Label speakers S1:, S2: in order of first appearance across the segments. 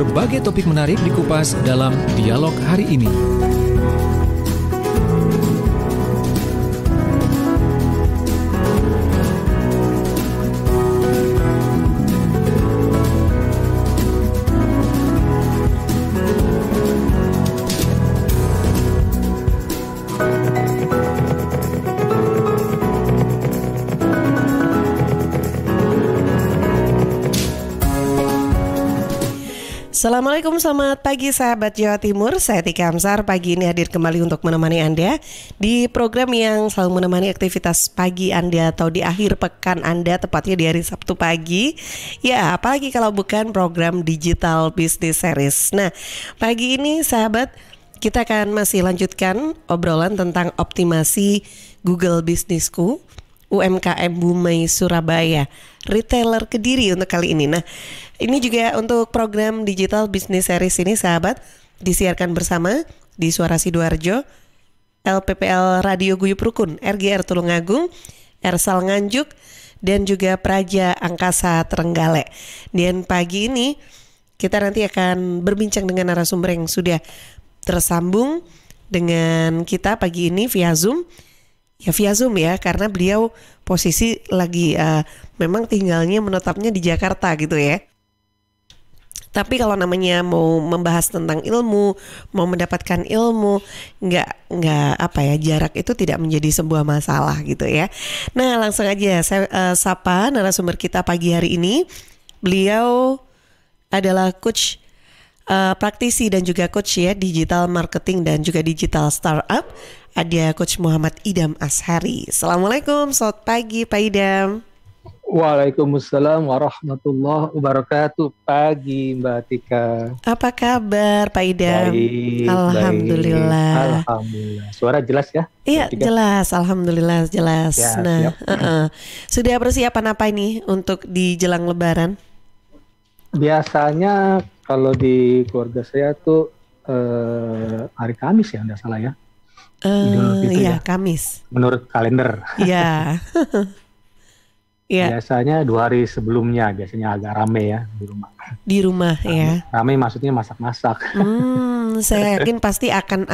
S1: berbagai topik menarik dikupas dalam dialog hari ini.
S2: Assalamualaikum, selamat pagi sahabat Jawa Timur. Saya Tika Amsar, pagi ini hadir kembali untuk menemani Anda di program yang selalu menemani aktivitas pagi Anda atau di akhir pekan Anda, tepatnya di hari Sabtu pagi. Ya, apalagi kalau bukan program Digital Business Series. Nah, pagi ini sahabat, kita akan masih lanjutkan obrolan tentang optimasi Google Bisnisku, UMKM Bumei Surabaya, retailer Kediri untuk kali ini. Nah, ini juga untuk program Digital Business Series ini sahabat disiarkan bersama di Suara Sidoarjo, LPPL Radio Guyup Rukun, RGR Tulungagung, Ersal Nganjuk, dan juga Praja Angkasa Trenggalek. Dan pagi ini kita nanti akan berbincang dengan narasumber yang sudah tersambung dengan kita pagi ini via Zoom. Ya via Zoom ya, karena beliau posisi lagi memang tinggalnya menetapnya di Jakarta gitu ya. Tapi kalau namanya mau membahas tentang ilmu, mau mendapatkan ilmu, nggak apa ya, jarak itu tidak menjadi sebuah masalah gitu ya. Nah, langsung aja saya sapa narasumber kita pagi hari ini. Beliau adalah coach praktisi dan juga coach ya digital marketing dan juga digital startup. Ada Coach Muhammad Idam Ashari. Assalamualaikum, selamat pagi Pak Idam.
S3: Waalaikumsalam warahmatullahi wabarakatuh. Pagi Mbak Tika.
S2: Apa kabar Pak Idam?
S3: Baik,
S2: Alhamdulillah.
S3: baik. Alhamdulillah. Suara jelas ya?
S2: Iya jelas, alhamdulillah jelas.
S3: Ya,
S2: nah, sudah persiapan apa ini untuk di jelang Lebaran?
S3: Biasanya kalau di keluarga saya tuh hari Kamis ya, nggak salah ya.
S2: Iya,
S3: ya.
S2: Kamis.
S3: Menurut kalender.
S2: Iya.
S3: Biasanya 2 hari sebelumnya, biasanya agak rame ya di rumah.
S2: Di rumah ya.
S3: Rame maksudnya masak-masak.
S2: Saya yakin pasti akan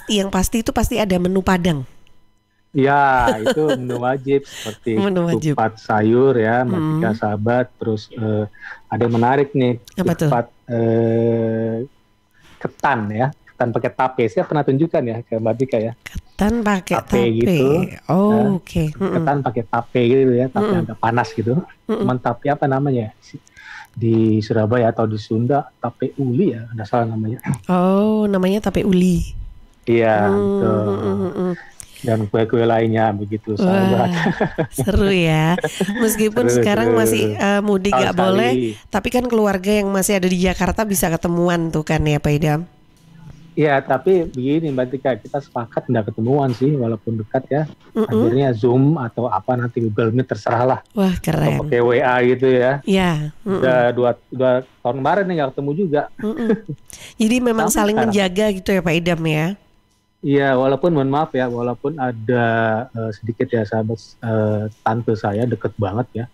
S2: yang pasti itu pasti ada menu Padang.
S3: Ya, itu menu wajib seperti ketupat sayur ya, Mbak sahabat. Terus ada yang menarik nih, ketupat ketan ya. Ketan pakai tape, saya pernah tunjukkan ya ke Mbak Tika ya.
S2: Ketan pakai tape
S3: gitu.
S2: Oh, oke.
S3: Ketan pakai tape gitu ya, tape agak panas gitu. Cuman tape apa namanya? Di Surabaya atau di Sunda tape uli ya, ada salah namanya.
S2: Oh, namanya tape uli.
S3: Iya, betul. Dan kue-kue lainnya begitu.
S2: Wah, seru ya. Meskipun sekarang masih mudik gak boleh, tapi kan keluarga yang masih ada di Jakarta bisa ketemuan tuh kan ya Pak Idam.
S3: Iya, tapi begini Mbak Tika, kita sepakat nggak ketemuan sih, walaupun dekat ya. Akhirnya Zoom atau apa nanti Google Meet terserah lah.
S2: Wah, keren.
S3: Atau pakai WA gitu ya.
S2: Iya.
S3: Udah 2 tahun kemarin nih nggak ketemu juga.
S2: Jadi memang saling menjaga gitu ya Pak Idam ya.
S3: Iya, walaupun mohon maaf ya, walaupun ada sedikit ya sahabat, tante saya deket banget ya.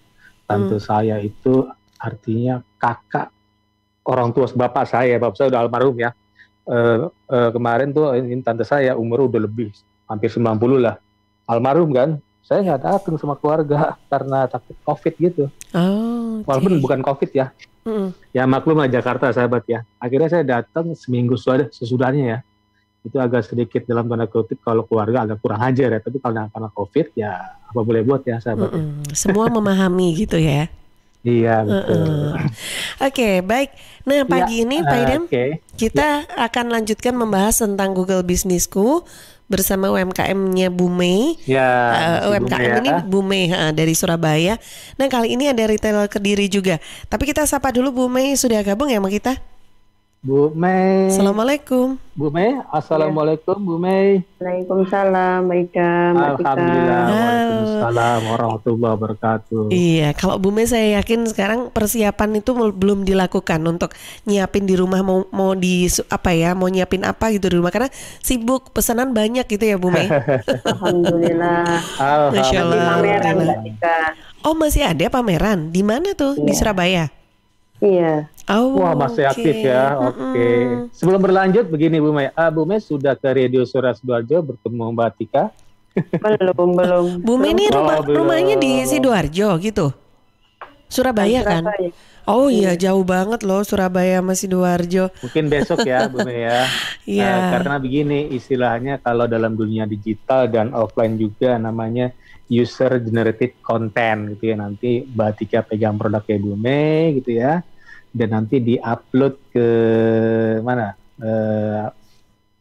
S3: Tante saya itu artinya kakak orang tua bapak saya udah almarhum ya. Kemarin tuh ini tante saya umur udah lebih hampir 90 lah, almarhum kan. Saya nggak datang sama keluarga karena takut COVID gitu. Oh, okay. Walaupun bukan COVID ya. Ya maklum lah Jakarta sahabat ya. Akhirnya saya datang seminggu sesudahnya ya. Itu agak sedikit dalam tanda kutip kalau keluarga agak kurang ajar ya. Tapi kalau karena COVID ya apa boleh buat ya sahabat.
S2: Semua memahami gitu ya.
S3: Iya betul.
S2: Oke, baik. Nah pagi ini Pak Idam kita akan lanjutkan membahas tentang Google Bisnisku bersama UMKM-nya Bumei. UMKM ini Bumei dari Surabaya. Nah kali ini ada retailer Kediri juga. Tapi kita sapa dulu Bumei, sudah gabung ya sama kita?
S3: Bu Mei.
S2: Assalamualaikum.
S3: Bu Mei, assalamualaikum Bu Mei.
S4: Waalaikumsalam, Mbak Ida.
S3: Alhamdulillah. Waalaikumsalam warahmatullahi wabarakatuh.
S2: Iya, kalau Bu Mei saya yakin sekarang persiapan itu belum dilakukan untuk nyiapin di rumah mau di apa ya, mau nyiapin apa gitu di rumah karena sibuk pesanan banyak gitu ya Bu Mei.
S4: Alhamdulillah.
S2: Masya Allah.
S4: Pameran Mbak Ika.
S2: Oh masih ada pameran di mana tuh? Di Surabaya.
S4: Iya.
S2: Oh,
S3: Wah, masih
S2: oke.
S3: aktif ya. Oke. Sebelum berlanjut begini Bu Mei. Bu Mei sudah ke Radio Suara Sidoarjo bertemu Mbak Tika?
S4: Belum.
S2: Bu Mei ini
S3: Oh,
S2: rumahnya di
S3: belum.
S2: Sidoarjo gitu, Surabaya kan?
S4: Surabaya.
S2: Oh iya,
S4: Iya.
S2: jauh banget loh Surabaya sama Sidoarjo.
S3: Mungkin besok ya Bu Mei ya.
S2: Iya.
S3: Karena begini istilahnya kalau dalam dunia digital dan offline juga namanya user generated content gitu ya. Nanti Mbak Tika pegang produknya Bu Mei gitu ya. Dan nanti di-upload ke mana?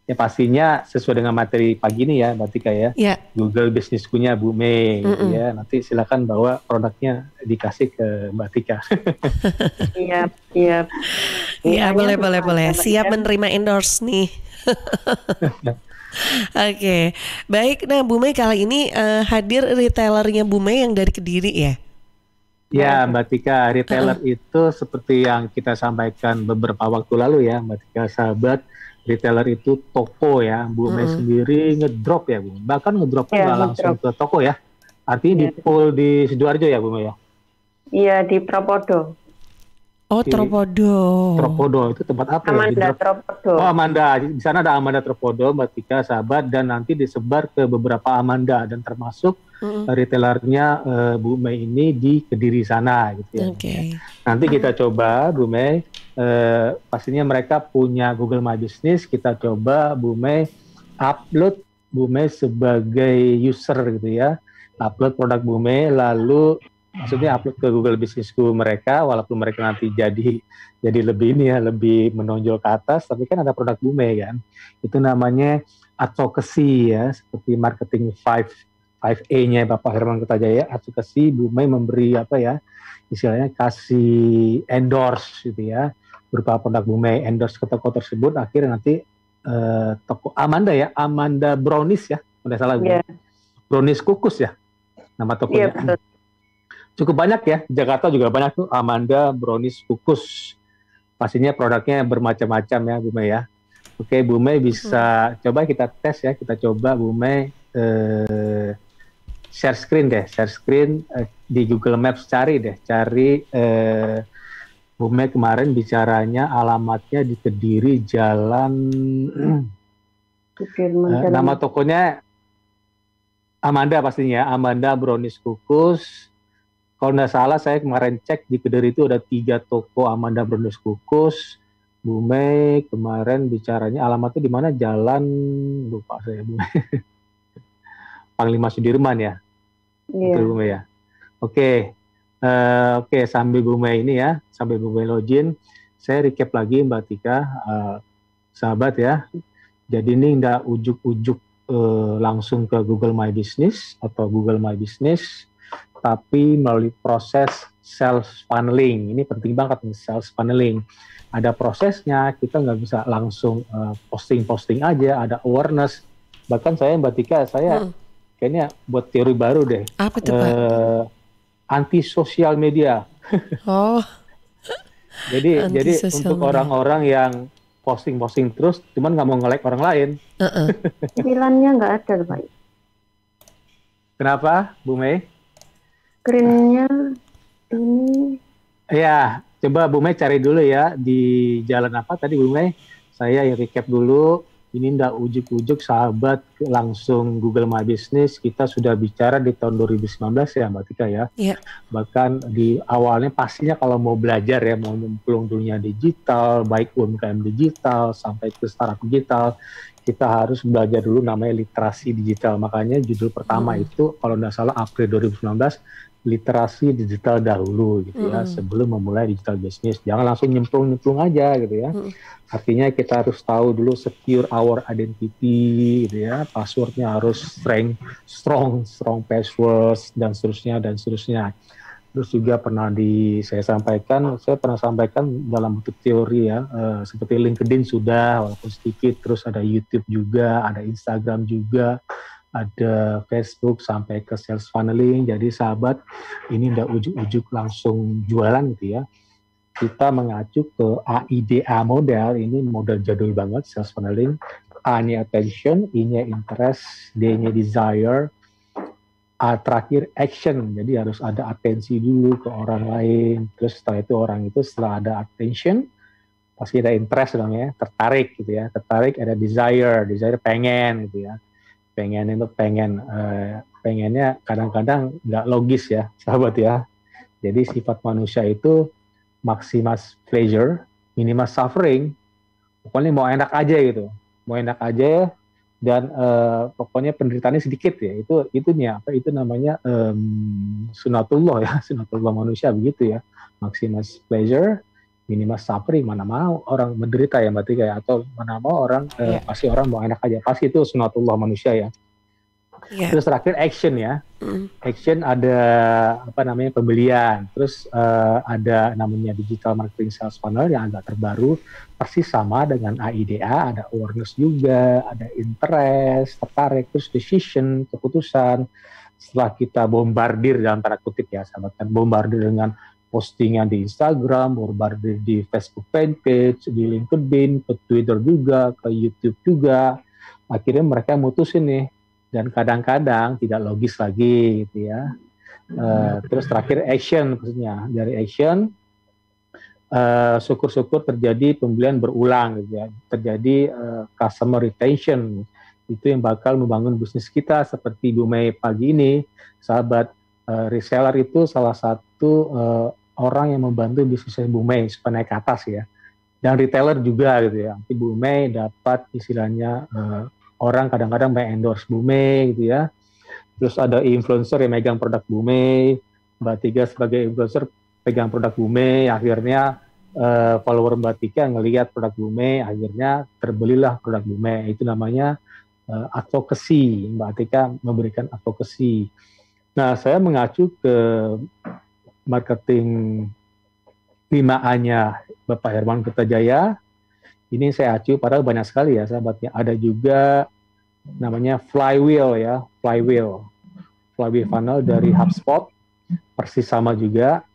S3: Ya pastinya sesuai dengan materi pagi ini ya Mbak Tika ya.
S2: Iya.
S3: Google Business School-nya Bu Mei gitu ya. Nanti silakan bawa produknya dikasih ke Mbak Tika.
S4: Iya.
S2: Iya,
S4: Namanya
S2: boleh.
S4: Mbak
S2: Siap
S4: Ika.
S2: menerima endorse nih. Oke, baik. Nah, Bu Mei kali ini hadir retailernya Bu Mei yang dari Kediri ya?
S3: Ya, Mbak Tika, retailer itu seperti yang kita sampaikan beberapa waktu lalu ya, Mbak Tika, sahabat, retailer itu toko ya, Bu Mei sendiri ngedrop ya, Bu. Bahkan ngedropnya
S4: Iya,
S3: nggak langsung ke toko ya, artinya di
S4: Iya.
S3: pool di Sidoarjo ya, Bu Mei ya.
S4: Iya, di Propodo.
S2: Oh,
S3: Di
S2: Tropodo.
S3: Tropodo itu tempat apa ya? Di
S4: Amanda
S3: drop.
S4: Propodo.
S3: Oh, Amanda, di sana ada Amanda Tropodo, Mbak Tika, sahabat, dan nanti disebar ke beberapa Amanda dan termasuk retailernya Bu Mei ini di Kediri sana gitu ya.
S2: Oke.
S3: Nanti kita coba Bu Mei, pastinya mereka punya Google My Business, kita coba Bu Mei upload Bu Mei sebagai user gitu ya, upload produk Bu Mei, lalu maksudnya upload ke Google Business School mereka, walaupun mereka nanti jadi lebih ini ya, lebih menonjol ke atas, tapi kan ada produk Bu Mei kan, itu namanya advocacy ya, seperti marketing 5A-nya Bapak Herman Kertajaya, advokasi Bu Mei memberi apa ya, istilahnya kasih endorse gitu ya, berupa produk Bu Mei, endorse ke toko tersebut, akhirnya nanti toko Amanda ya, Amanda Brownies ya, tidak salah Bu.
S4: Iya.
S3: Brownies kukus ya, nama
S4: Iya,
S3: tokonya.
S4: betul.
S3: Cukup banyak ya, Jakarta juga banyak tuh Amanda Brownies kukus. Pastinya produknya bermacam-macam ya Bu Mei ya. Oke, Bu Mei bisa coba kita tes ya, kita coba Bu Mei share screen di Google Maps, cari Bu Mei kemarin bicaranya alamatnya di Kediri Jalan
S4: Sudirman Jalan.
S3: nama tokonya Amanda pastinya, Amanda Brownies Kukus. Kalau nggak salah saya kemarin cek di Kediri itu ada 3 toko Amanda Brownies Kukus. Bu Mei kemarin bicaranya alamatnya di mana, jalan lupa saya Bu Mei. Panglima Sudirman ya.
S4: Iya.
S3: Betul Bu Mei ya. Oke, sambil Bu Mei ini ya, sambil Bu Mei login, saya recap lagi Mbak Tika, sahabat ya. Jadi ini nggak ujuk-ujuk langsung ke Google My Business atau Google My Business, tapi melalui proses sales funneling. Ini penting banget nih, sales funneling. Ada prosesnya, kita nggak bisa langsung posting-posting aja, ada awareness. Bahkan saya Mbak Tika, saya kayaknya buat teori baru deh.
S2: Apa tuh Pak?
S3: Anti sosial media.
S2: Oh,
S3: Jadi
S2: Anti-social
S3: untuk
S2: media.
S3: orang-orang yang posting terus, cuman nggak mau nge-like orang lain.
S4: Tampilannya nggak ada, Pak.
S3: Kenapa, Bu Mei?
S4: Screen-nya ini
S3: Ya, coba Bu Mei cari dulu ya di jalan apa tadi Bu Mei. Saya recap dulu. Ini ndak ujuk-ujuk sahabat langsung Google My Business. Kita sudah bicara di tahun 2019 ya Mbak Tika ya.
S2: Iya.
S3: Bahkan di awalnya pastinya kalau mau belajar ya, mau nyemplung dunia digital, baik UMKM digital sampai ke startup digital, kita harus belajar dulu namanya literasi digital. Makanya judul pertama itu kalau nggak salah April 2019, literasi digital dahulu gitu ya, sebelum memulai digital business. Jangan langsung nyemplung aja gitu ya. Artinya kita harus tahu dulu secure our identity gitu ya, passwordnya harus strong passwords dan seterusnya. Terus juga saya pernah sampaikan dalam bentuk teori ya, seperti LinkedIn sudah walaupun sedikit, terus ada YouTube juga, ada Instagram juga, ada Facebook sampai ke sales funneling. Jadi sahabat, ini nggak ujuk-ujuk langsung jualan gitu ya. Kita mengacu ke AIDA model, ini model jadul banget sales funneling. A-nya attention, I-nya interest, D-nya desire, terakhir action, jadi harus ada atensi dulu ke orang lain. Terus setelah itu orang itu setelah ada attention, pasti ada interest dong ya, tertarik gitu ya. Tertarik ada desire pengen gitu ya. Pengen itu pengennya kadang-kadang nggak logis ya, sahabat ya. Jadi sifat manusia itu maximus pleasure, minimus suffering. Pokoknya mau enak aja gitu, mau enak aja. Dan pokoknya penderitaannya sedikit ya, itu namanya sunatullah ya, sunatullah manusia begitu ya, maximus pleasure, minimus suffering. Mana mau orang menderita ya Mbak Tika ya, atau mana mau orang pasti orang mau enak aja, pasti itu sunatullah manusia ya. Terus terakhir action ya, action ada pembelian, terus ada namanya digital marketing sales funnel yang agak terbaru, persis sama dengan AIDA, ada awareness juga, ada interest, tertarik, terus decision, keputusan. Setelah kita bombardir dalam tanda kutip ya sahabat, kan bombardir dengan postingan di Instagram, bombardir di Facebook fanpage, di LinkedIn, ke Twitter juga, ke YouTube juga, akhirnya mereka mutusin nih. Dan kadang-kadang tidak logis lagi gitu ya. Terus terakhir action, maksudnya dari action syukur-syukur terjadi pembelian berulang gitu ya. Terjadi customer retention, itu yang bakal membangun bisnis kita. Seperti Bu Mei pagi ini, sahabat, reseller itu salah satu orang yang membantu bisnisnya Bu Mei supaya naik ke atas ya. Dan retailer juga gitu ya. Nanti Bu Mei dapat istilahnya orang kadang-kadang endorse Bu Mei gitu ya. Terus ada influencer yang megang produk Bu Mei, Mbak Tika sebagai influencer pegang produk Bu Mei, akhirnya follower Mbak Tika ngelihat produk Bu Mei, akhirnya terbelilah produk Bu Mei. Itu namanya advocacy. Mbak Tika memberikan advocacy. Nah, saya mengacu ke marketing 5A-nya Bapak Herman Kertajaya. Ini saya acu, padahal banyak sekali ya sahabatnya. Ada juga namanya flywheel ya, flywheel funnel dari HubSpot, persis sama juga.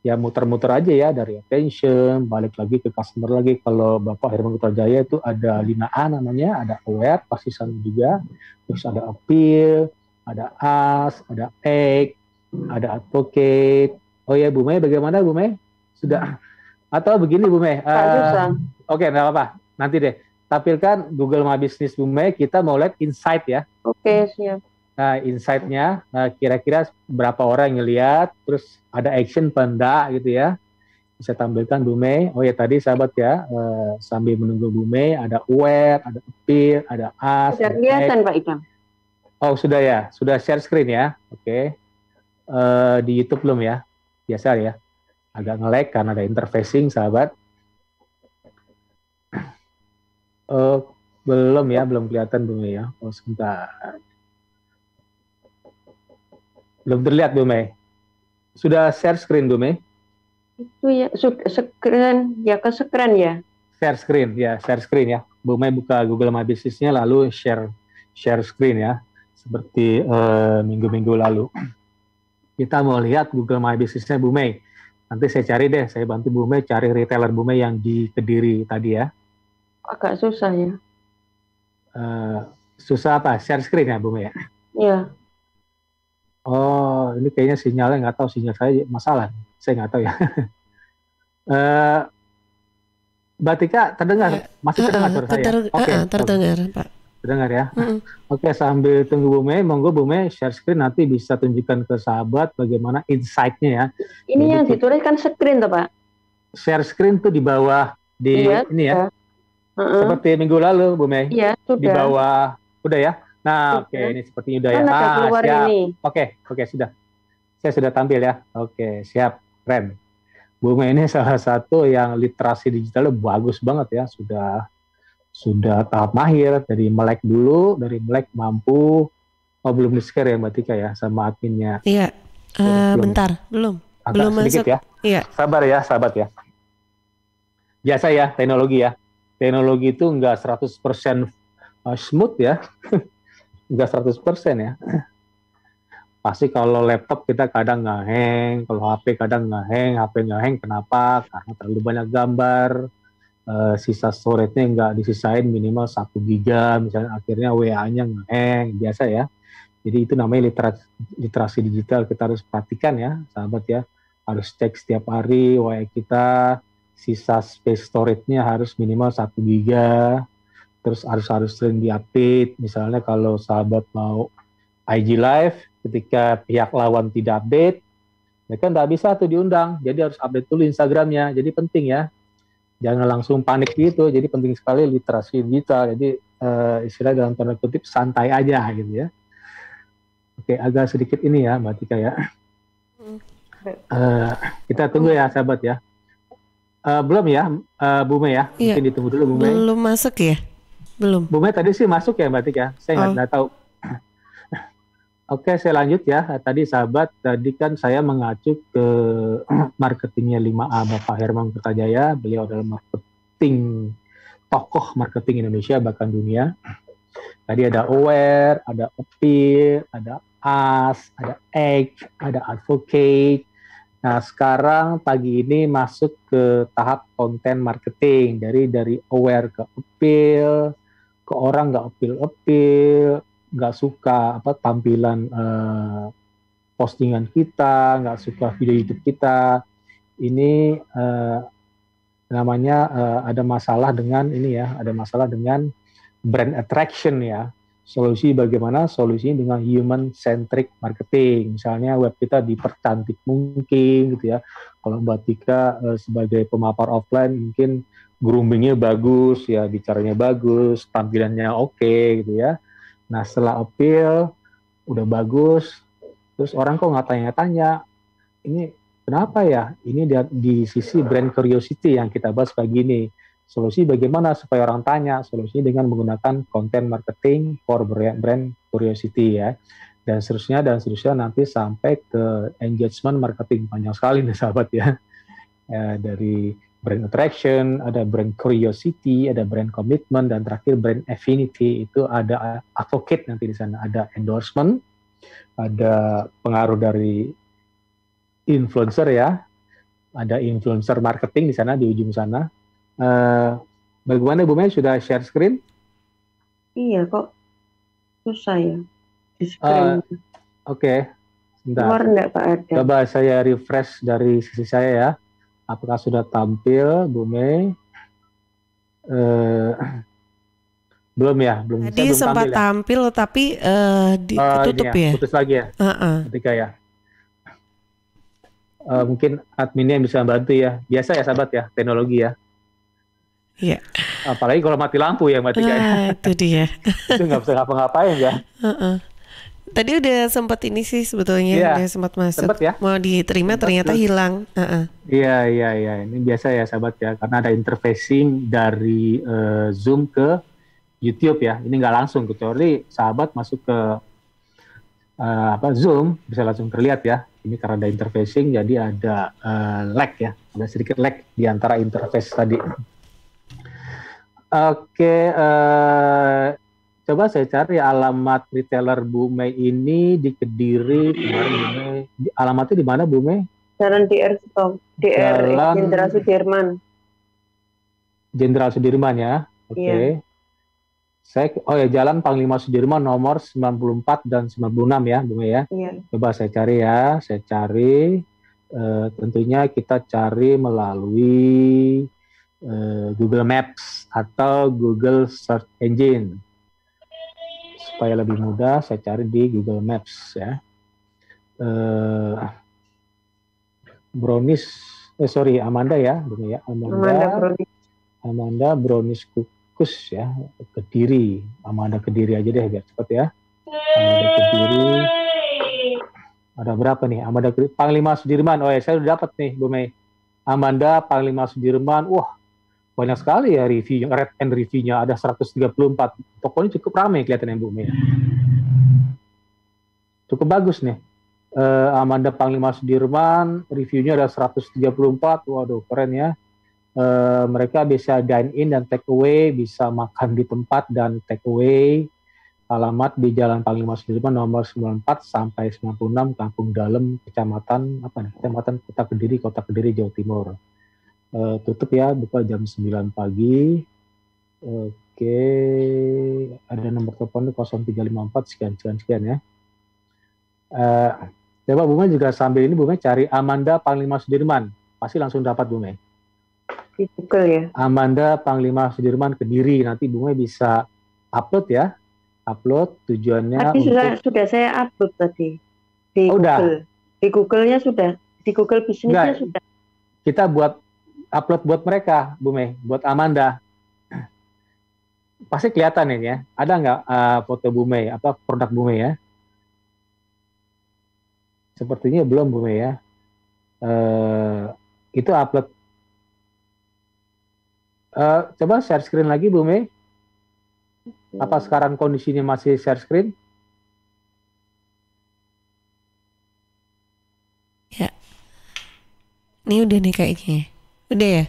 S3: Ya muter-muter aja ya, dari attention, balik lagi ke customer lagi. Kalau Bapak Herman Kertajaya itu ada 5A namanya, ada aware, pasti sama juga. Terus ada appeal, ada ask, ada act, ada advocate. Oh ya Bu Mei, bagaimana Bu Mei? Sudah? Atau begini Bu Mei? Oke, nggak apa-apa. Nanti deh. Tampilkan Google My Business Bu Mei, kita mau lihat insight ya.
S4: Oke, siap.
S3: Nah, insight-nya kira-kira berapa orang yang ngelihat, terus ada action penda gitu ya. Bisa tampilkan Bu Mei. Oh ya tadi sahabat ya, sambil menunggu Bu Mei, ada aware, ada appeal, ada ask.
S4: Sudah kelihatan Pak Ikam.
S3: Oh sudah ya, sudah share screen ya. Oke. Di YouTube belum ya? Biasa ya. Agak nge-lag karena ada interfacing sahabat. Belum ya, belum kelihatan Bu Mei ya. Oh sebentar. Belum terlihat Bu Mei. Sudah share screen Bu Mei?
S4: Itu ya, screen ya, ke screen ya.
S3: Share screen ya, share screen ya. Bu Mei buka Google My Business-nya lalu share screen ya. Seperti minggu-minggu lalu. Kita mau lihat Google My Business-nya Bu Mei. Nanti saya cari deh, saya bantu Bu Mei cari retailer Bu Mei yang di Kediri tadi ya.
S4: Agak susah ya.
S3: Susah apa? Share screen ya Bu Mei ya?
S4: Iya.
S3: Oh, ini kayaknya sinyalnya nggak tahu, sinyal saya masalah. Saya nggak tahu ya. Mbak Tika terdengar? Masih terdengar suara saya? Oke,
S2: terdengar Pak.
S3: Terdengar ya? Oke, sambil tunggu Bu Mei, monggo Bu Mei share screen, nanti bisa tunjukkan ke sahabat bagaimana insight-nya ya.
S4: Ini jadi, yang dituliskan screen tuh Pak?
S3: Share screen tuh di bawah, di ini ya. Seperti minggu lalu Bu Mei.
S4: Iya, sudah.
S3: Di bawah, udah ya? Nah, oke, ini sepertinya udah ya. Siap.
S4: Ini.
S3: Oke, sudah. Saya sudah tampil ya. Oke, siap. Keren. Bu Mei ini salah satu yang literasi digitalnya bagus banget ya. Sudah tahap mahir, dari melek dulu, dari melek mampu. Oh, belum di-share ya Mbak Tika ya sama adminnya.
S2: Iya. Bentar, belum.
S3: Agak
S2: belum
S3: sedikit
S2: masuk.
S3: Ya.
S2: Iya.
S3: Sabar ya, sahabat ya. Biasa ya, teknologi ya. Teknologi itu enggak 100% smooth ya. Enggak 100% ya. Pasti kalau laptop kita kadang nge-hang, kalau HP kadang nge-hang. HP nge-hang kenapa? Karena terlalu banyak gambar, sisa storage-nya nggak disisain minimal 1 giga, misalnya akhirnya WA-nya nge-hang, biasa ya. Jadi itu namanya literasi digital. Kita harus perhatikan ya, sahabat ya. Harus cek setiap hari WA kita, sisa space storage-nya harus minimal 1 giga. Terus harus sering diupdate. Misalnya kalau sahabat mau IG live, ketika pihak lawan tidak update, mereka nggak bisa tuh diundang. Jadi harus update dulu Instagramnya. Jadi penting ya. Jangan langsung panik gitu. Jadi penting sekali literasi digital. Jadi istilah dalam tanda kutip santai aja gitu ya. Oke, agak sedikit ini ya Mbak Tika ya. Kita tunggu ya sahabat ya. Belum ya Bu Mei ya.
S2: Iya.
S3: Mungkin ditunggu dulu Bu Mei.
S2: Belum masuk ya? Belum.
S3: Bu Mei tadi sih masuk ya Mbak Tika. Saya nggak tahu. Oke, saya lanjut ya. Tadi sahabat, tadi kan saya mengacu ke marketingnya 5A Bapak Herman Kertajaya. Beliau adalah tokoh marketing Indonesia bahkan dunia. Tadi ada aware, ada appeal, ada ask, ada act, ada advocate. Nah, sekarang pagi ini masuk ke tahap konten marketing. Dari aware ke appeal, ke orang nggak appeal, nggak suka tampilan postingan kita, nggak suka video YouTube kita. Ini namanya ada masalah dengan ini ya, ada masalah dengan brand attraction ya. Bagaimana solusinya dengan human centric marketing. Misalnya web kita dipercantik mungkin gitu ya. Kalau Mbak Tika sebagai pemapar offline mungkin groomingnya bagus ya, bicaranya bagus, tampilannya oke gitu ya. Nah setelah appeal udah bagus, terus orang kok nggak tanya-tanya, ini kenapa ya? Ini di sisi brand curiosity yang kita bahas pagi ini. Solusi bagaimana supaya orang tanya? Solusinya dengan menggunakan content marketing for brand curiosity ya, dan seterusnya nanti sampai ke engagement marketing. Panjang sekali nih sahabat ya. Dari brand attraction, ada brand curiosity, ada brand commitment, dan terakhir brand affinity. Itu ada advocate nanti di sana, ada endorsement, ada pengaruh dari influencer ya, ada influencer marketing di sana di ujung sana. Bagaimana Bu Mei, sudah share screen?
S4: Iya kok susah ya di screen.
S3: Oke. Sebentar.
S4: Keluar enggak Pak Ada?
S3: Coba saya refresh dari sisi saya ya. Apakah sudah tampil Bu Mei? Belum ya, belum.
S2: Tadi sempat tampil tapi ditutup ya.
S3: Putus lagi ya. Ketika ya. Mungkin adminnya yang bisa bantu ya. Biasa ya sahabat ya, teknologi ya.
S2: Iya.
S3: Apalagi kalau mati lampu ya Mbak Tika.
S2: Itu dia.
S3: Itu nggak bisa ngapa-ngapain ya.
S2: Tadi udah sempat ini sih sebetulnya, udah sempat masuk. Sempet ya? Mau diterima ternyata hilang.
S3: Iya. Ini biasa ya sahabat ya, karena ada interfacing dari Zoom ke YouTube ya. Ini nggak langsung, kecuali sahabat masuk ke Zoom bisa langsung terlihat ya. Ini karena ada interfacing, jadi ada lag ya, ada sedikit lag di antara interface tadi. Oke, coba saya cari alamat retailer Bu Mei ini di Kediri. Kemarin alamatnya di mana Bu Mei?
S4: Jalan DR Jenderal Sudirman.
S3: Jenderal Sudirman ya. Oke. Iya. Jalan Panglima Sudirman nomor 94 dan 96 ya Bu Mei ya. Iya. Coba saya cari ya. Saya cari. Tentunya kita cari melalui Google Maps atau Google Search Engine. Supaya lebih mudah, saya cari di Google Maps ya. Amanda ya, Amanda Brownies Kukus ya, Kediri. Amanda Kediri aja deh biar cepat ya. Amanda Kediri. Ada berapa nih? Amanda Kediri, Panglima Sudirman. Saya udah dapat nih Bu Mei. Amanda Panglima Sudirman. Wah, banyak sekali ya review, red and review-nya ada 134. Tokonya cukup ramai kelihatannya Bu Mei. Cukup bagus nih. Amanda Panglima Sudirman, reviewnya ada 134. Waduh, keren ya. Mereka bisa dine in dan take away, bisa makan di tempat dan take away. Alamat di Jalan Panglima Sudirman nomor 94 sampai 96, Kampung Dalem, Kecamatan Kota Kediri, Jawa Timur. Tutup ya, buka jam 9 pagi. Oke, ada nomor telepon 0354 sekian ya. Eh, Coba Bu Mei juga sambil ini Bu Mei cari Amanda Panglima Sudirman, pasti langsung dapat Bu Mei.
S4: Di Google ya.
S3: Amanda Panglima Sudirman Kediri, nanti Bu Mei bisa upload ya, upload tujuannya
S4: Tadi
S3: untuk
S4: sudah saya upload tadi di
S3: Oh, udah.
S4: Google. Di Google-nya sudah, di Google Bisnisnya
S3: Enggak,
S4: sudah.
S3: kita buat upload buat mereka Bu Mei, buat Amanda. Pasti kelihatan ini ya. Ada nggak foto Bu Mei, apa produk Bu Mei ya? Sepertinya belum Bu Mei ya. Itu upload. Coba share screen lagi Bu Mei. Apa sekarang kondisinya masih share screen?
S2: Ya, ini udah nih kayaknya. Udah ya?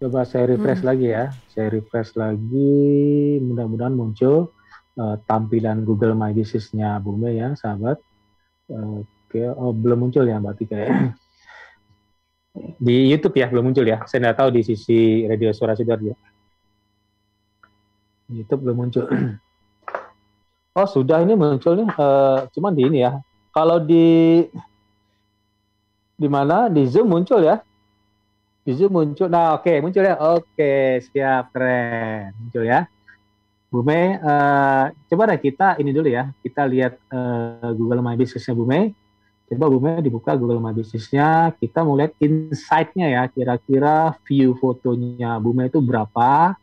S3: Coba saya refresh lagi ya. Saya refresh lagi. Mudah-mudahan muncul tampilan Google My Business-nya Bu Mei ya, sahabat. Oke, belum muncul ya berarti kayak. Di YouTube ya, belum muncul ya. Saya nggak tahu di sisi Radio Suara Sidoarjo. YouTube belum muncul. Oh, sudah ini muncul nih. Cuman di ini ya. Kalau di mana? Di Zoom muncul ya. Di Zoom muncul. Nah, oke, muncul ya. Oke, siap, keren. Muncul ya. Bu Mei, coba deh kita ini dulu ya. Kita lihat Google My Business-nya Bu Mei. Coba Bu Mei dibuka Google My Business-nya. Kita mau lihat insight-nya ya. Kira-kira view fotonya Bu Mei itu berapa.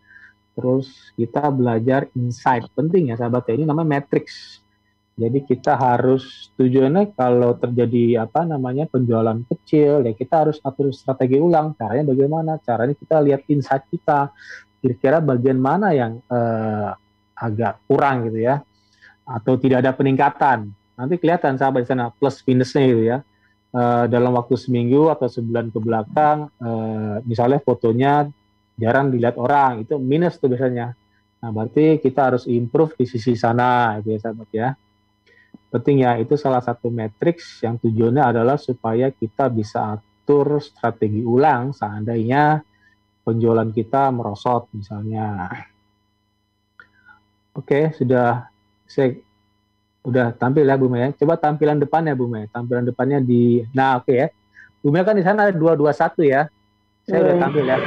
S3: Terus kita belajar insight. Penting ya sahabat ya. Ini namanya matrix. Jadi kita harus tujuannya kalau terjadi penjualan kecil ya kita harus atur strategi ulang. Caranya bagaimana? Caranya kita lihat insight kita. Kira-kira bagian mana yang agak kurang gitu ya. Atau tidak ada peningkatan. Nanti kelihatan sahabat di sana plus minusnya gitu ya. Dalam waktu seminggu atau sebulan ke belakang misalnya fotonya jarang dilihat orang, itu minus tuh biasanya. Nah, berarti kita harus improve di sisi sana gitu ya sahabat ya. Penting ya, itu salah satu matriks yang tujuannya adalah supaya kita bisa atur strategi ulang seandainya penjualan kita merosot misalnya. Oke, udah tampil ya Bu Mei. Coba tampilan depannya Bu Mei. Tampilan depannya nah oke ya. Bu Mei kan di sana ada 221 ya. Saya udah tampil ya.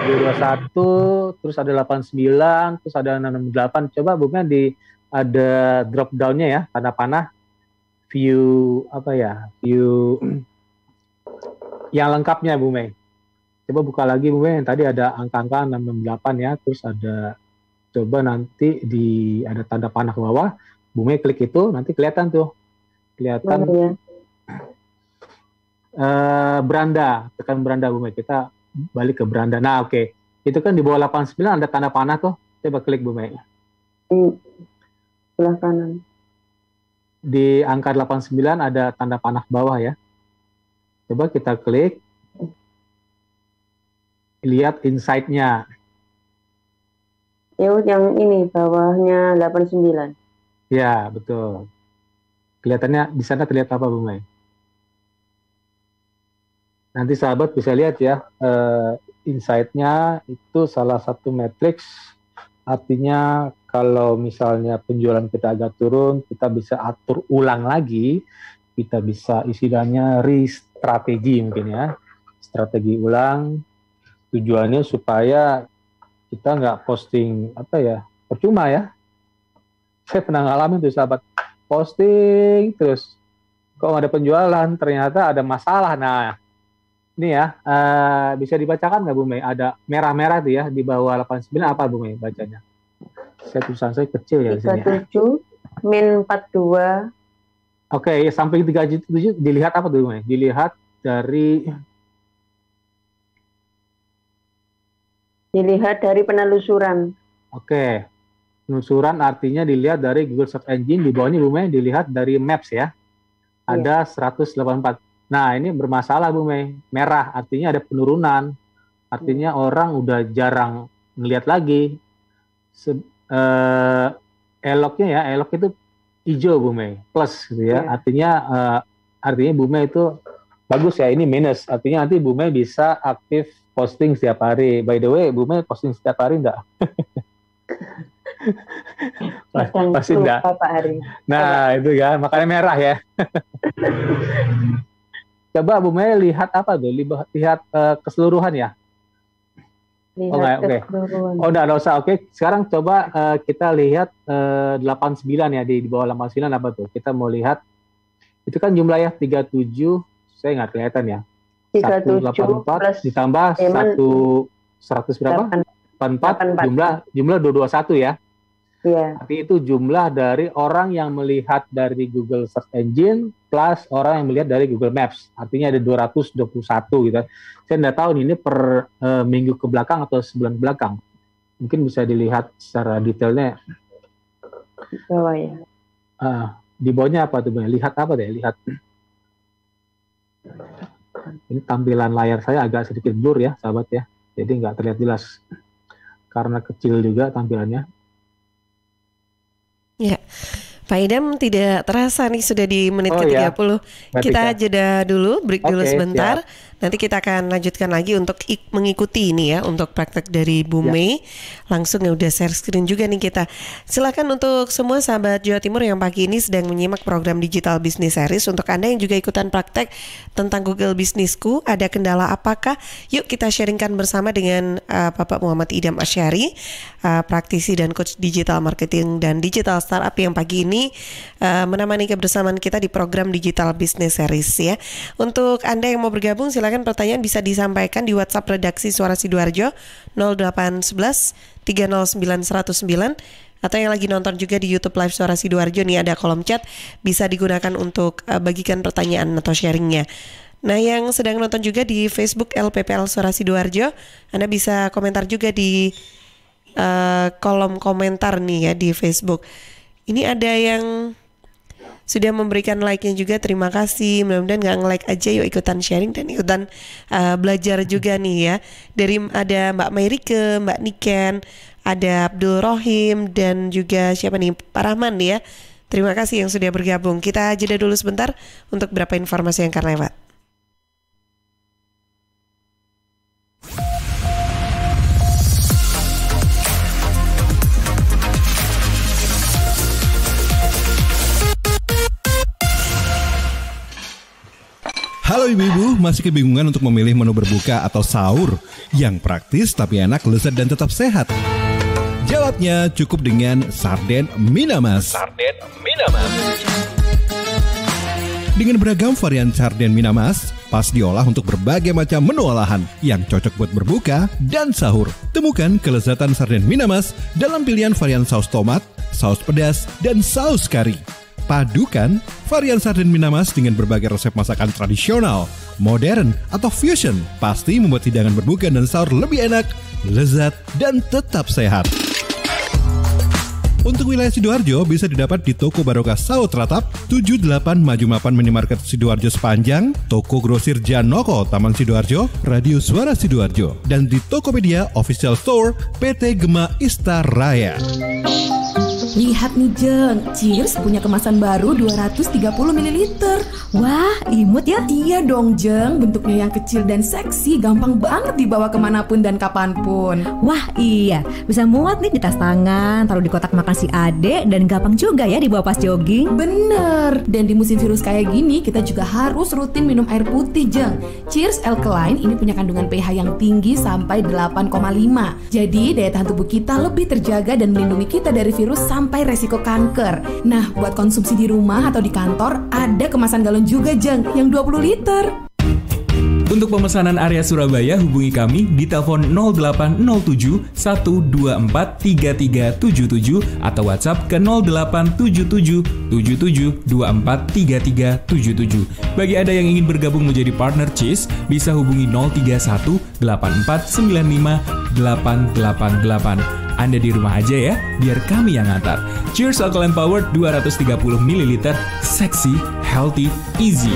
S3: 221, terus ada 89, terus ada 68. Coba Bu Mei ada drop down-nya ya, tanda panah. View view yang lengkapnya Bu Mei. Coba buka lagi Bu Mei, yang tadi ada angka-angka 668 ya, terus ada coba nanti ada tanda panah ke bawah, Bu Mei klik itu, nanti kelihatan tuh. Kelihatan beranda, tekan beranda Bu Mei. Kita balik ke beranda. Nah, oke. Itu kan di bawah 89 ada tanda panah tuh. Coba klik Bu Mei.
S4: Sebelah kanan.
S3: Di angka 89 ada tanda panah bawah ya. Coba kita klik. Lihat insight-nya.
S4: Yang ini bawahnya 89.
S3: Ya, betul. Kelihatannya di sana terlihat apa Bu Mei? Nanti sahabat bisa lihat ya, insight-nya itu salah satu matriks. Artinya kalau misalnya penjualan kita agak turun, kita bisa atur ulang lagi, kita bisa istilahnya re-strategi mungkin ya. Strategi ulang, tujuannya supaya kita nggak posting percuma ya. Saya pernah ngalamin tuh sahabat, posting terus kok nggak ada penjualan, ternyata ada masalah. Nah, ini ya, bisa dibacakan nggak Bu Mei? Ada merah-merah tuh ya, di bawah 89 apa Bu Mei bacanya? Tulisan saya kecil ya di sini.
S4: 37 min 42.
S3: Oke, ya, sampai 37 dilihat apa tuh Bu Mei? Dilihat dari
S4: penelusuran.
S3: Oke. Penelusuran artinya dilihat dari Google Search Engine, di bawahnya Bu Mei dilihat dari Maps ya. Ada 184. Nah, ini bermasalah Bu Mei. Merah artinya ada penurunan. Artinya orang udah jarang ngelihat lagi. Eloknya elok itu hijau Bu Mei, plus gitu ya. Artinya Bu Mei itu bagus ya, ini minus. Artinya nanti Bu Mei bisa aktif posting setiap hari. By the way, Bu Mei posting setiap hari enggak? Pasti enggak.
S4: Pak Ari.
S3: Nah, itu kan, makanya merah ya. Coba Bu Mei lihat apa tuh? Lihat keseluruhan ya.
S4: Lihat
S3: Oke. Oh, enggak usah. Oke. Sekarang coba kita lihat 89 ya, di bawah 89 apa tuh? Kita mau lihat itu kan jumlahnya 37, saya nggak kelihatan ya. 184 ditambah 100 berapa? 84 jumlah 221 ya.
S4: Iya.
S3: Tapi itu jumlah dari orang yang melihat dari Google Search Engine plus orang yang melihat dari Google Maps. Artinya ada 221 gitu. Saya nggak tahu ini per minggu ke belakang atau sebulan ke belakang. Mungkin bisa dilihat secara detailnya.
S4: Di bawah ya.
S3: Di bawahnya apa tuh? Lihat apa deh? Lihat. Ini tampilan layar saya agak sedikit blur ya, sahabat ya. Jadi nggak terlihat jelas. Karena kecil juga tampilannya.
S2: Ya, Pak Idam tidak terasa nih sudah di menit ke-30. Kita jeda dulu, break dulu sebentar. Siap. Nanti kita akan lanjutkan lagi untuk mengikuti ini ya, untuk praktek dari Bu Mei. Langsung ya udah share screen juga nih kita. Silakan untuk semua sahabat Jawa Timur yang pagi ini sedang menyimak program Digital Business Series. Untuk Anda yang juga ikutan praktek tentang Google Bisnisku, ada kendala apakah? Yuk kita sharingkan bersama dengan Bapak Muhammad Idam Asyari, praktisi dan coach digital marketing dan digital startup yang pagi ini menemani kebersamaan kita di program Digital Business Series ya. Untuk Anda yang mau bergabung, silakan pertanyaan bisa disampaikan di WhatsApp redaksi Suara Sidoarjo 0811 309 109, atau yang lagi nonton juga di YouTube Live Suara Sidoarjo nih ada kolom chat, bisa digunakan untuk bagikan pertanyaan atau sharingnya. Nah, yang sedang nonton juga di Facebook LPPL Suara Sidoarjo, Anda bisa komentar juga di kolom komentar nih ya di Facebook. Ini ada yang sudah memberikan like-nya juga, terima kasih. Mudah-mudahan nggak nge-like aja, yuk ikutan sharing dan ikutan belajar juga nih ya. Dari ada Mbak Mayrike, Mbak Niken, ada Abdul Rohim, dan juga siapa nih, Pak Rahman ya. Terima kasih yang sudah bergabung. Kita jeda dulu sebentar untuk beberapa informasi yang akan lewat.
S5: Halo ibu-ibu, masih kebingungan untuk memilih menu berbuka atau sahur yang praktis tapi enak, lezat dan tetap sehat? Jawabnya cukup dengan sarden Minamas. Sarden Minamas. Dengan beragam varian sarden Minamas, pas diolah untuk berbagai macam menu olahan yang cocok buat berbuka dan sahur. Temukan kelezatan sarden Minamas dalam pilihan varian saus tomat, saus pedas, dan saus kari. Padukan varian sarden Minamas dengan berbagai resep masakan tradisional, modern, atau fusion. Pasti membuat hidangan berbuka dan sahur lebih enak, lezat, dan tetap sehat. Untuk wilayah Sidoarjo bisa didapat di Toko Barokah Saut Ratap, 78 Maju Mapan Minimarket Sidoarjo Sepanjang, Toko Grosir Janoko Taman Sidoarjo, Radio Suara Sidoarjo, dan di Tokopedia Official Store PT Gema Ista Raya.
S6: Lihat nih Jeng, Cheers punya kemasan baru 230 ml. Wah, imut ya? Iya dong Jeng, bentuknya yang kecil dan seksi, gampang banget dibawa kemanapun dan kapanpun.
S7: Wah iya, bisa muat nih di tas tangan, taruh di kotak makan si adek, dan gampang juga ya dibawa pas jogging.
S6: Bener, dan di musim virus kayak gini, kita juga harus rutin minum air putih Jeng. Cheers Alkaline ini punya kandungan pH yang tinggi sampai 8,5. Jadi daya tahan tubuh kita lebih terjaga dan melindungi kita dari virus sampai resiko kanker. Nah, buat konsumsi di rumah atau di kantor, ada kemasan galon juga Jeng, yang 20 liter.
S1: Untuk pemesanan area Surabaya, hubungi kami di telepon 0807 124 3377 atau WhatsApp ke 0877 77 24 3377. Bagi Anda yang ingin bergabung menjadi partner Cheers, bisa hubungi 031 84 95 888. Anda di rumah aja ya, biar kami yang ngantar. Cheers Alkaline Power 230 ml, seksi, healthy, easy.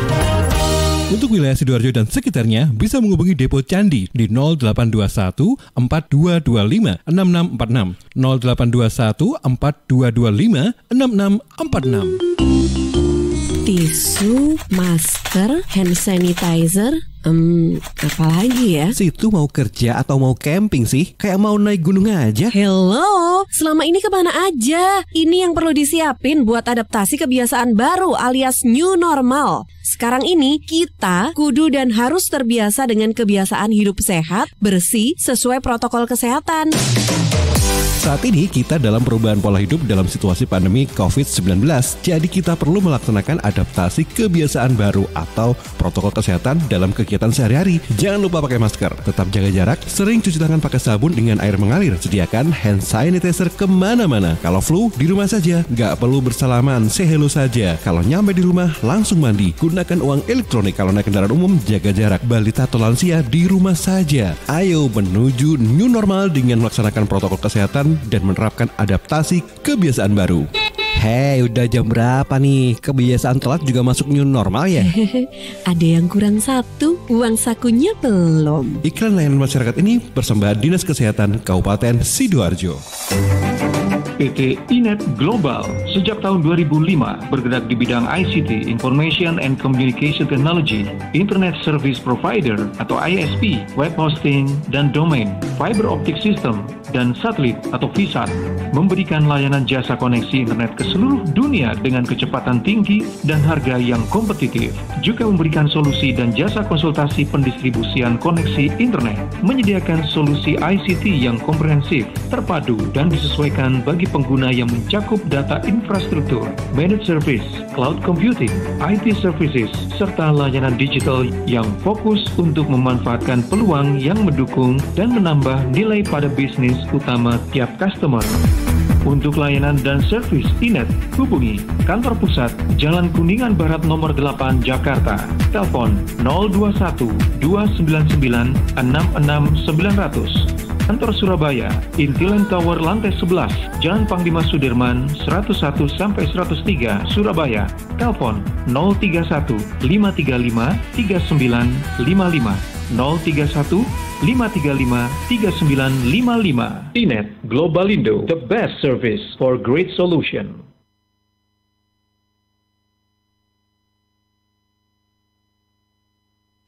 S5: Untuk wilayah Sidoarjo dan sekitarnya bisa menghubungi Depo Candi di 0821 4225 6646, 0821 4225 6646.
S2: tisu, masker, hand sanitizer, apalagi ya?
S8: Situ mau kerja atau mau camping sih? Kayak mau naik gunung aja.
S2: Hello, selama ini kemana aja? Ini yang perlu disiapin buat adaptasi kebiasaan baru alias new normal. Sekarang ini kita kudu dan harus terbiasa dengan kebiasaan hidup sehat, bersih, sesuai protokol kesehatan.
S5: Saat ini kita dalam perubahan pola hidup dalam situasi pandemi COVID-19. Jadi kita perlu melaksanakan adaptasi kebiasaan baru atau protokol kesehatan dalam kegiatan sehari-hari. Jangan lupa pakai masker, tetap jaga jarak, sering cuci tangan pakai sabun dengan air mengalir. Sediakan hand sanitizer kemana-mana. Kalau flu, di rumah saja. Nggak perlu bersalaman, say hello saja. Kalau nyampe di rumah, langsung mandi. Gunakan uang elektronik kalau naik kendaraan umum, jaga jarak. Balita atau lansia di rumah saja. Ayo menuju new normal dengan melaksanakan protokol kesehatan dan menerapkan adaptasi kebiasaan baru.
S8: Hei, udah jam berapa nih? Kebiasaan telat juga masuk new normal ya?
S2: Ada yang kurang satu, uang sakunya belum.
S5: Iklan layanan masyarakat ini persembahan Dinas Kesehatan Kabupaten Sidoarjo.
S9: PT Inet Global sejak tahun 2005 bergerak di bidang ICT, Information and Communication Technology, Internet Service Provider atau ISP, web hosting dan domain, fiber optic system, dan satelit atau VSAT, memberikan layanan jasa koneksi internet ke seluruh dunia dengan kecepatan tinggi dan harga yang kompetitif. Juga memberikan solusi dan jasa konsultasi pendistribusian koneksi internet, menyediakan solusi ICT yang komprehensif, terpadu, dan disesuaikan bagi pengguna yang mencakup data infrastruktur, managed service, cloud computing, IT services, serta layanan digital yang fokus untuk memanfaatkan peluang yang mendukung dan menambah nilai pada bisnis utama tiap customer. Untuk layanan dan servis Inet, hubungi kantor pusat Jalan Kuningan Barat nomor 8 Jakarta. Telepon 021 299 66900. Kantor Surabaya, Intiland Tower lantai 11, Jalan Panglima Sudirman 101-103 Surabaya. Telepon 031 535 3955 031 535 3955. Inet Globalindo, the best service for great solution.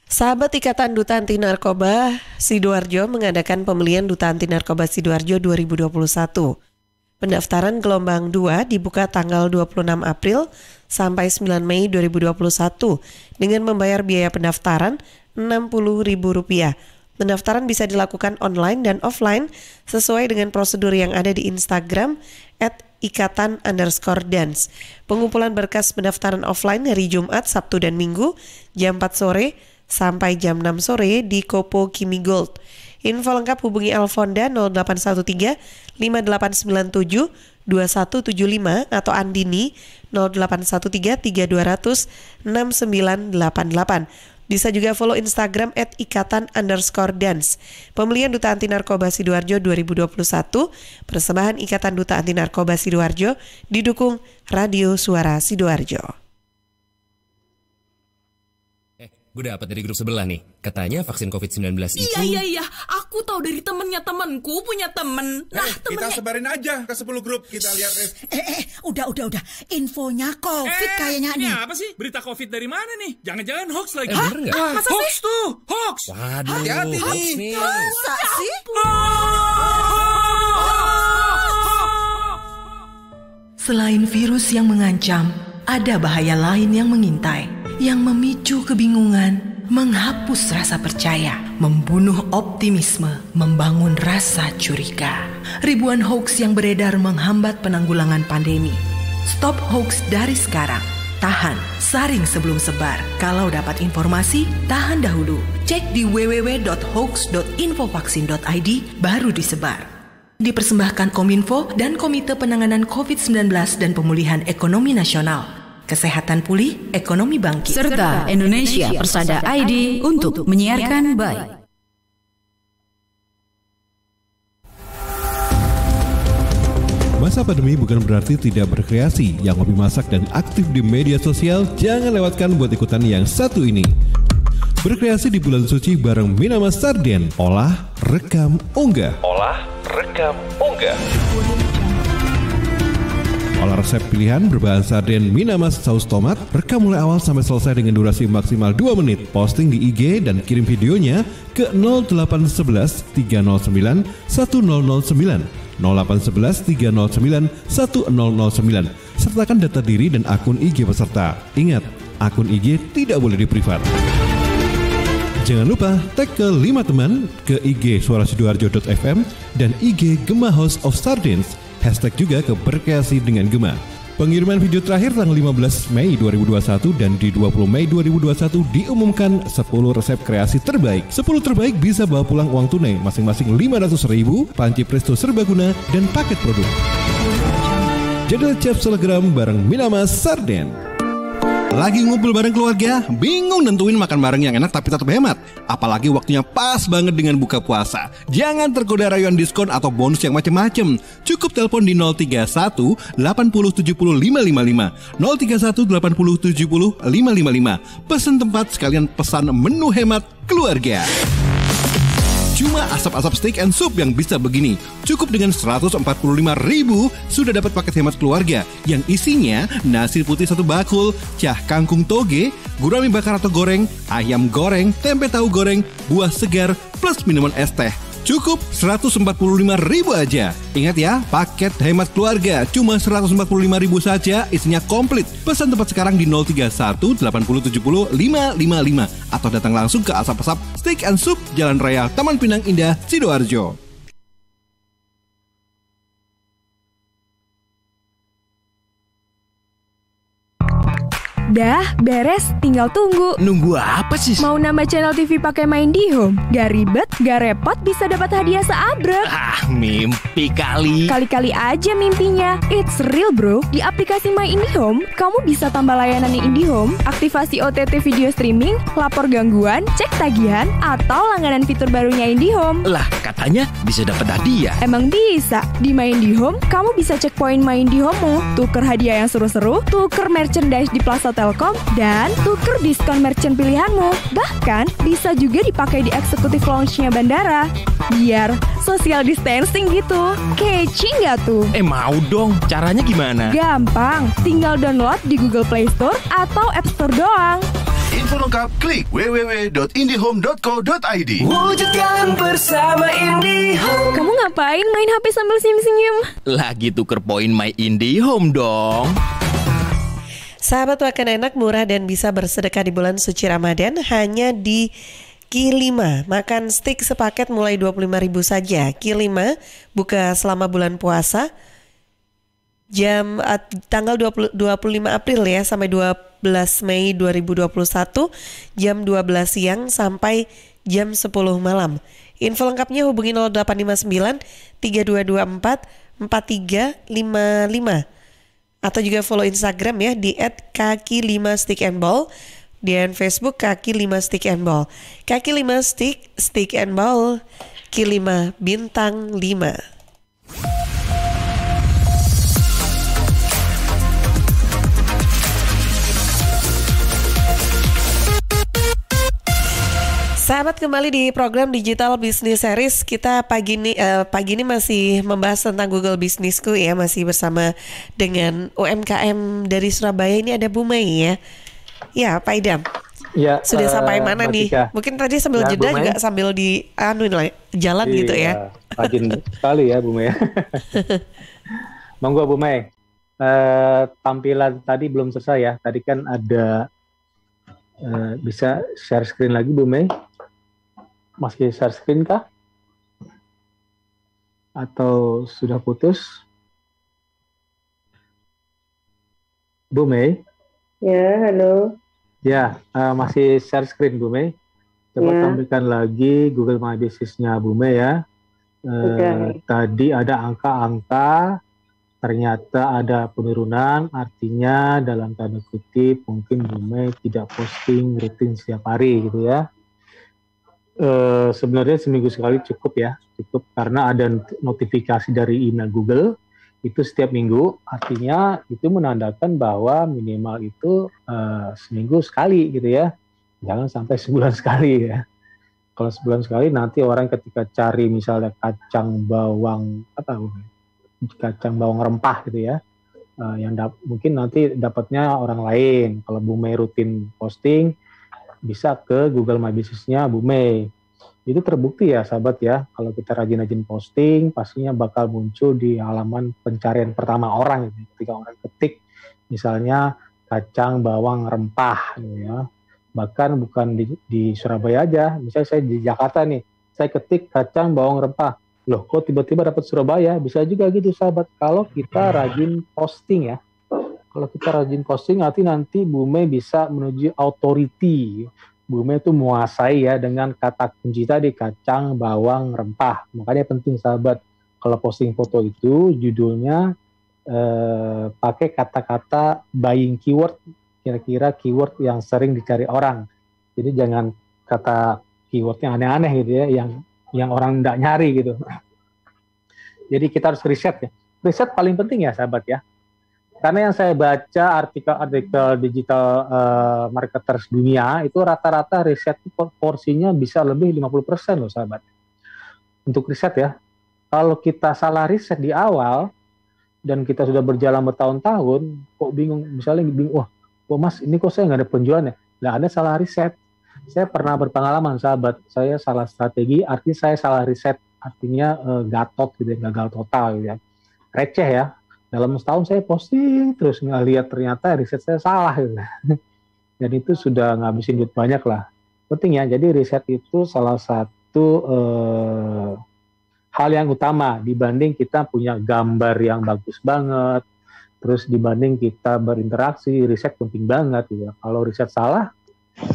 S2: Sahabat Ikatan Duta Anti Narkoba Sidoarjo mengadakan pemilihan Duta Anti Narkoba Sidoarjo 2021. Pendaftaran gelombang 2 dibuka tanggal 26 April sampai 9 Mei 2021 dengan membayar biaya pendaftaran Rp60.000. Pendaftaran bisa dilakukan online dan offline sesuai dengan prosedur yang ada di Instagram @ikatan_dance. Pengumpulan berkas pendaftaran offline hari Jumat, Sabtu, dan Minggu jam 4 sore sampai jam 6 sore di Kopo Kimi Gold. Info lengkap hubungi Alfonda 0813 5897 2175 atau Andini 0813 3200 6988. Bisa juga follow Instagram @ikatan_dance. Pemilihan Duta Anti Narkoba Sidoarjo 2021, persembahan Ikatan Duta Anti Narkoba Sidoarjo, didukung Radio Suara Sidoarjo.
S10: Gue dapet dari grup sebelah nih, katanya vaksin COVID-19 itu...
S11: Iya, aku tahu dari temennya temenku punya temen. Nah,
S12: kita sebarin aja ke 10 grup, kita lihat.
S11: Udah. Infonya COVID kayaknya nih.
S13: Ini apa sih? Berita COVID dari mana nih? Jangan-jangan hoax lagi.
S10: Bener nggak?
S11: Masa
S13: hoax
S11: sih?
S13: tuh, hoax.
S10: Waduh,
S12: hati-hati nih.
S11: Masa sih?
S14: Selain virus yang mengancam, ada bahaya lain yang mengintai, yang memicu kebingungan, menghapus rasa percaya, membunuh optimisme, membangun rasa curiga. Ribuan hoax yang beredar menghambat penanggulangan pandemi. Stop hoax dari sekarang. Tahan, saring sebelum sebar. Kalau dapat informasi, tahan dahulu. Cek di www.hoax.infovaksin.id baru disebar. Dipersembahkan Kominfo dan Komite Penanganan COVID-19 dan Pemulihan Ekonomi Nasional. Kesehatan pulih, ekonomi bangkit.
S15: Serta Indonesia Persada ID untuk menyiarkan baik.
S5: Masa pandemi bukan berarti tidak berkreasi. Yang hobi masak dan aktif di media sosial, jangan lewatkan buat ikutan yang satu ini. Berkreasi di bulan suci bareng Minama Sarden. Olah, rekam, unggah. Olah resep pilihan berbahan sarden Minamas saus tomat. Rekam mulai awal sampai selesai dengan durasi maksimal 2 menit. Posting di IG dan kirim videonya ke 0811 309 1009 0811 309 1009. Sertakan data diri dan akun IG peserta. Ingat, akun IG tidak boleh di-privat. Jangan lupa tag ke 5 teman ke IG suarasidoarjo.fm dan IG Gema House of Sardines. Hashtag juga ke Berkreasi dengan Gema. Pengiriman video terakhir tanggal 15 Mei 2021 dan di 20 Mei 2021 diumumkan 10 resep kreasi terbaik. 10 terbaik bisa bawa pulang uang tunai masing-masing 500.000, panci presto serbaguna, dan paket produk. Jadilah chef selegram bareng Minamas Sarden. Lagi ngumpul bareng keluarga, bingung nentuin makan bareng yang enak tapi tetap hemat. Apalagi waktunya pas banget dengan buka puasa. Jangan tergoda rayuan diskon atau bonus yang macem-macem. Cukup telepon di 031 80 70 555 031 80 70 555. Pesan tempat sekalian pesan menu hemat keluarga. Cuma asap-asap steak and soup yang bisa begini. Cukup dengan 145.000 sudah dapat paket hemat keluarga yang isinya nasi putih 1 bakul, cah kangkung toge, gurami bakar atau goreng, ayam goreng, tempe tahu goreng, buah segar, plus minuman es teh. Cukup 145.000 aja. Ingat ya, paket hemat keluarga cuma 145.000 saja, isinya komplit. Pesan tempat sekarang di 031 80 70 555 atau datang langsung ke Asap-Asap Steak and Soup, Jalan Raya Taman Pinang Indah, Sidoarjo.
S16: Dah, beres, tinggal tunggu.
S17: Nunggu apa sih?
S16: Mau nambah channel TV pakai MyIndiHome? Gak ribet, gak repot, bisa dapat hadiah seabrek.
S17: Mimpi kali.
S16: Kali-kali aja mimpinya. It's real bro. Di aplikasi MyIndiHome, kamu bisa tambah layanan IndiHome, aktivasi OTT video streaming, lapor gangguan, cek tagihan, atau langganan fitur barunya IndiHome.
S17: Lah, katanya bisa dapat hadiah.
S16: Emang bisa. Di MyIndiHome, kamu bisa cek poin MyIndiHome-mu, tuker hadiah yang seru-seru, tuker merchandise di Plaza Telkom, dan tuker diskon merchant pilihanmu. Bahkan bisa juga dipakai di eksekutif lounge-nya bandara. Biar social distancing gitu. Kece nggak tuh?
S17: Mau dong. Caranya gimana?
S16: Gampang. Tinggal download di Google Play Store atau App Store doang.
S18: Info lengkap klik www.indihome.co.id.
S19: Wujudkan bersama IndiHome.
S16: Kamu ngapain main HP sambil senyum-senyum?
S17: Lagi tuker poin My IndiHome dong.
S2: Sahabat, makan enak, murah, dan bisa bersedekah di bulan suci Ramadan hanya di Ki5. Makan steak sepaket mulai 25.000 saja. Ki5 buka selama bulan puasa tanggal 25 April ya sampai 12 Mei 2021 jam 12 siang sampai jam 10 malam. Info lengkapnya hubungi 0859 3224 4355 atau juga follow Instagram ya di @kaki5stickandball dan Facebook kaki5stickandball. Kaki 5 stick and ball, Ki5 bintang 5. Sahabat, kembali di program Digital Business Series. Kita pagi ini masih membahas tentang Google Businessku ya, masih bersama dengan UMKM dari Surabaya. Ini ada Bu Mei ya. Ya, Pak Idam.
S3: Ya,
S2: sudah sampai mana nih?
S3: Tika.
S2: Mungkin tadi sambil jeda juga sambil di jalan gitu ya.
S3: Rajin sekali ya Bu Mei. Monggo Bu Mei. Tampilan tadi belum selesai ya. Tadi kan ada bisa share screen lagi Bu Mei? Masih share screen kah? Atau sudah putus? Bu Mei?
S4: Ya, halo.
S3: Ya, masih share screen Bu Mei. Coba tampilkan lagi Google My Business-nya Bu Mei ya. Tadi ada angka-angka, ternyata ada penurunan, artinya dalam tanda kutip mungkin Bu Mei tidak posting rutin setiap hari gitu ya. Sebenarnya seminggu sekali cukup karena ada notifikasi dari email Google itu setiap minggu, artinya itu menandakan bahwa minimal itu seminggu sekali gitu ya, jangan sampai sebulan sekali ya. Kalau sebulan sekali nanti orang ketika cari misalnya kacang bawang rempah gitu ya, mungkin nanti dapatnya orang lain. Kalau Bu Mei rutin posting, bisa ke Google My Business-nya Bu Mei. Itu terbukti ya sahabat ya, kalau kita rajin-rajin posting, pastinya bakal muncul di halaman pencarian pertama orang. Ketika orang ketik, misalnya kacang, bawang, rempah, gitu ya. Bahkan bukan di Surabaya aja, misalnya saya di Jakarta nih, saya ketik kacang, bawang, rempah. Loh, kok tiba-tiba dapat Surabaya? Bisa juga gitu sahabat, kalau kita rajin posting ya. Kalau kita rajin posting, nanti Bu Mei bisa menuju authority. Bu Mei itu menguasai ya dengan kata kunci tadi, kacang, bawang, rempah. Makanya penting sahabat, kalau posting foto itu judulnya pakai kata-kata buying keyword, kira-kira keyword yang sering dicari orang. Jadi jangan kata keyword yang aneh-aneh gitu ya, yang orang nggak nyari gitu. Jadi kita harus riset ya. Riset paling penting ya sahabat ya. Karena yang saya baca artikel-artikel digital marketers dunia, itu rata-rata riset porsinya bisa lebih 50% loh sahabat. Untuk riset ya, kalau kita salah riset di awal, dan kita sudah berjalan bertahun-tahun, kok bingung, misalnya bingung, wah mas ini kok saya nggak ada penjualannya, nggak ada salah riset. Saya pernah berpengalaman sahabat, saya salah strategi, artinya saya salah riset, artinya gatot gitu ya, gagal total gitu ya, receh ya. Dalam setahun saya posting terus nggak lihat ternyata riset saya salah gitu. Dan itu sudah ngabisin duit banyak lah. Penting ya, jadi riset itu salah satu hal yang utama dibanding kita punya gambar yang bagus banget. Terus dibanding kita berinteraksi, riset penting banget gitu. Kalau riset salah,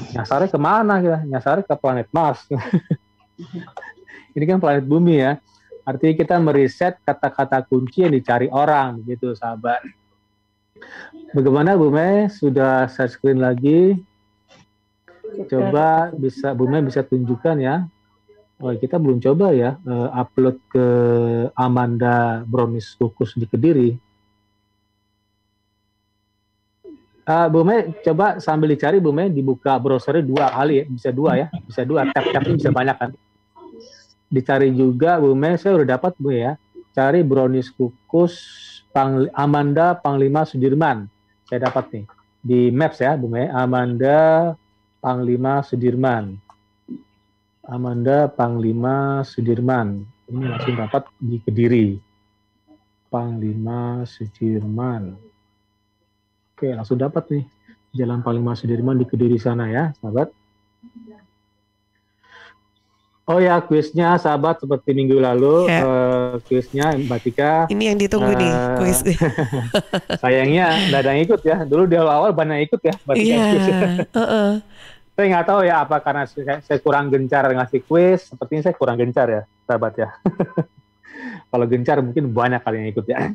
S3: nyasarnya kemana gitu? Nyasarnya ke planet Mars. Ini kan planet bumi ya. Artinya kita meriset kata-kata kunci yang dicari orang, gitu sahabat. Bagaimana Bu Mei? Sudah share screen lagi? Coba Bu Mei bisa tunjukkan ya. Oh, kita belum coba ya upload ke Amanda Brownies Kukus di Kediri. Bu Mei coba sambil dicari, Bu Mei dibuka browsernya 2 kali ya, bisa 2 ya, bisa 2, tab-tabnya bisa banyak kan. Dicari juga Bu Mei, saya udah dapat Bu ya, cari Brownies Kukus Amanda Panglima Sudirman, saya dapat nih di Maps ya Bu Mei, Amanda Panglima Sudirman, Amanda Panglima Sudirman, ini langsung dapat di Kediri, Panglima Sudirman, oke langsung dapat nih, Jalan Panglima Sudirman di Kediri sana ya sahabat. Oh ya, kuisnya sahabat seperti minggu lalu, kuisnya Mbak Tika.
S2: Ini yang ditunggu nih, kuis.
S3: Sayangnya nggak ada yang ikut ya. Dulu di awal banyak ikut ya Mbak Tika. Saya nggak tahu ya apa karena saya kurang gencar ngasih kuis. Sepertinya saya kurang gencar ya, sahabat ya. Kalau gencar mungkin banyak kali yang ikut ya.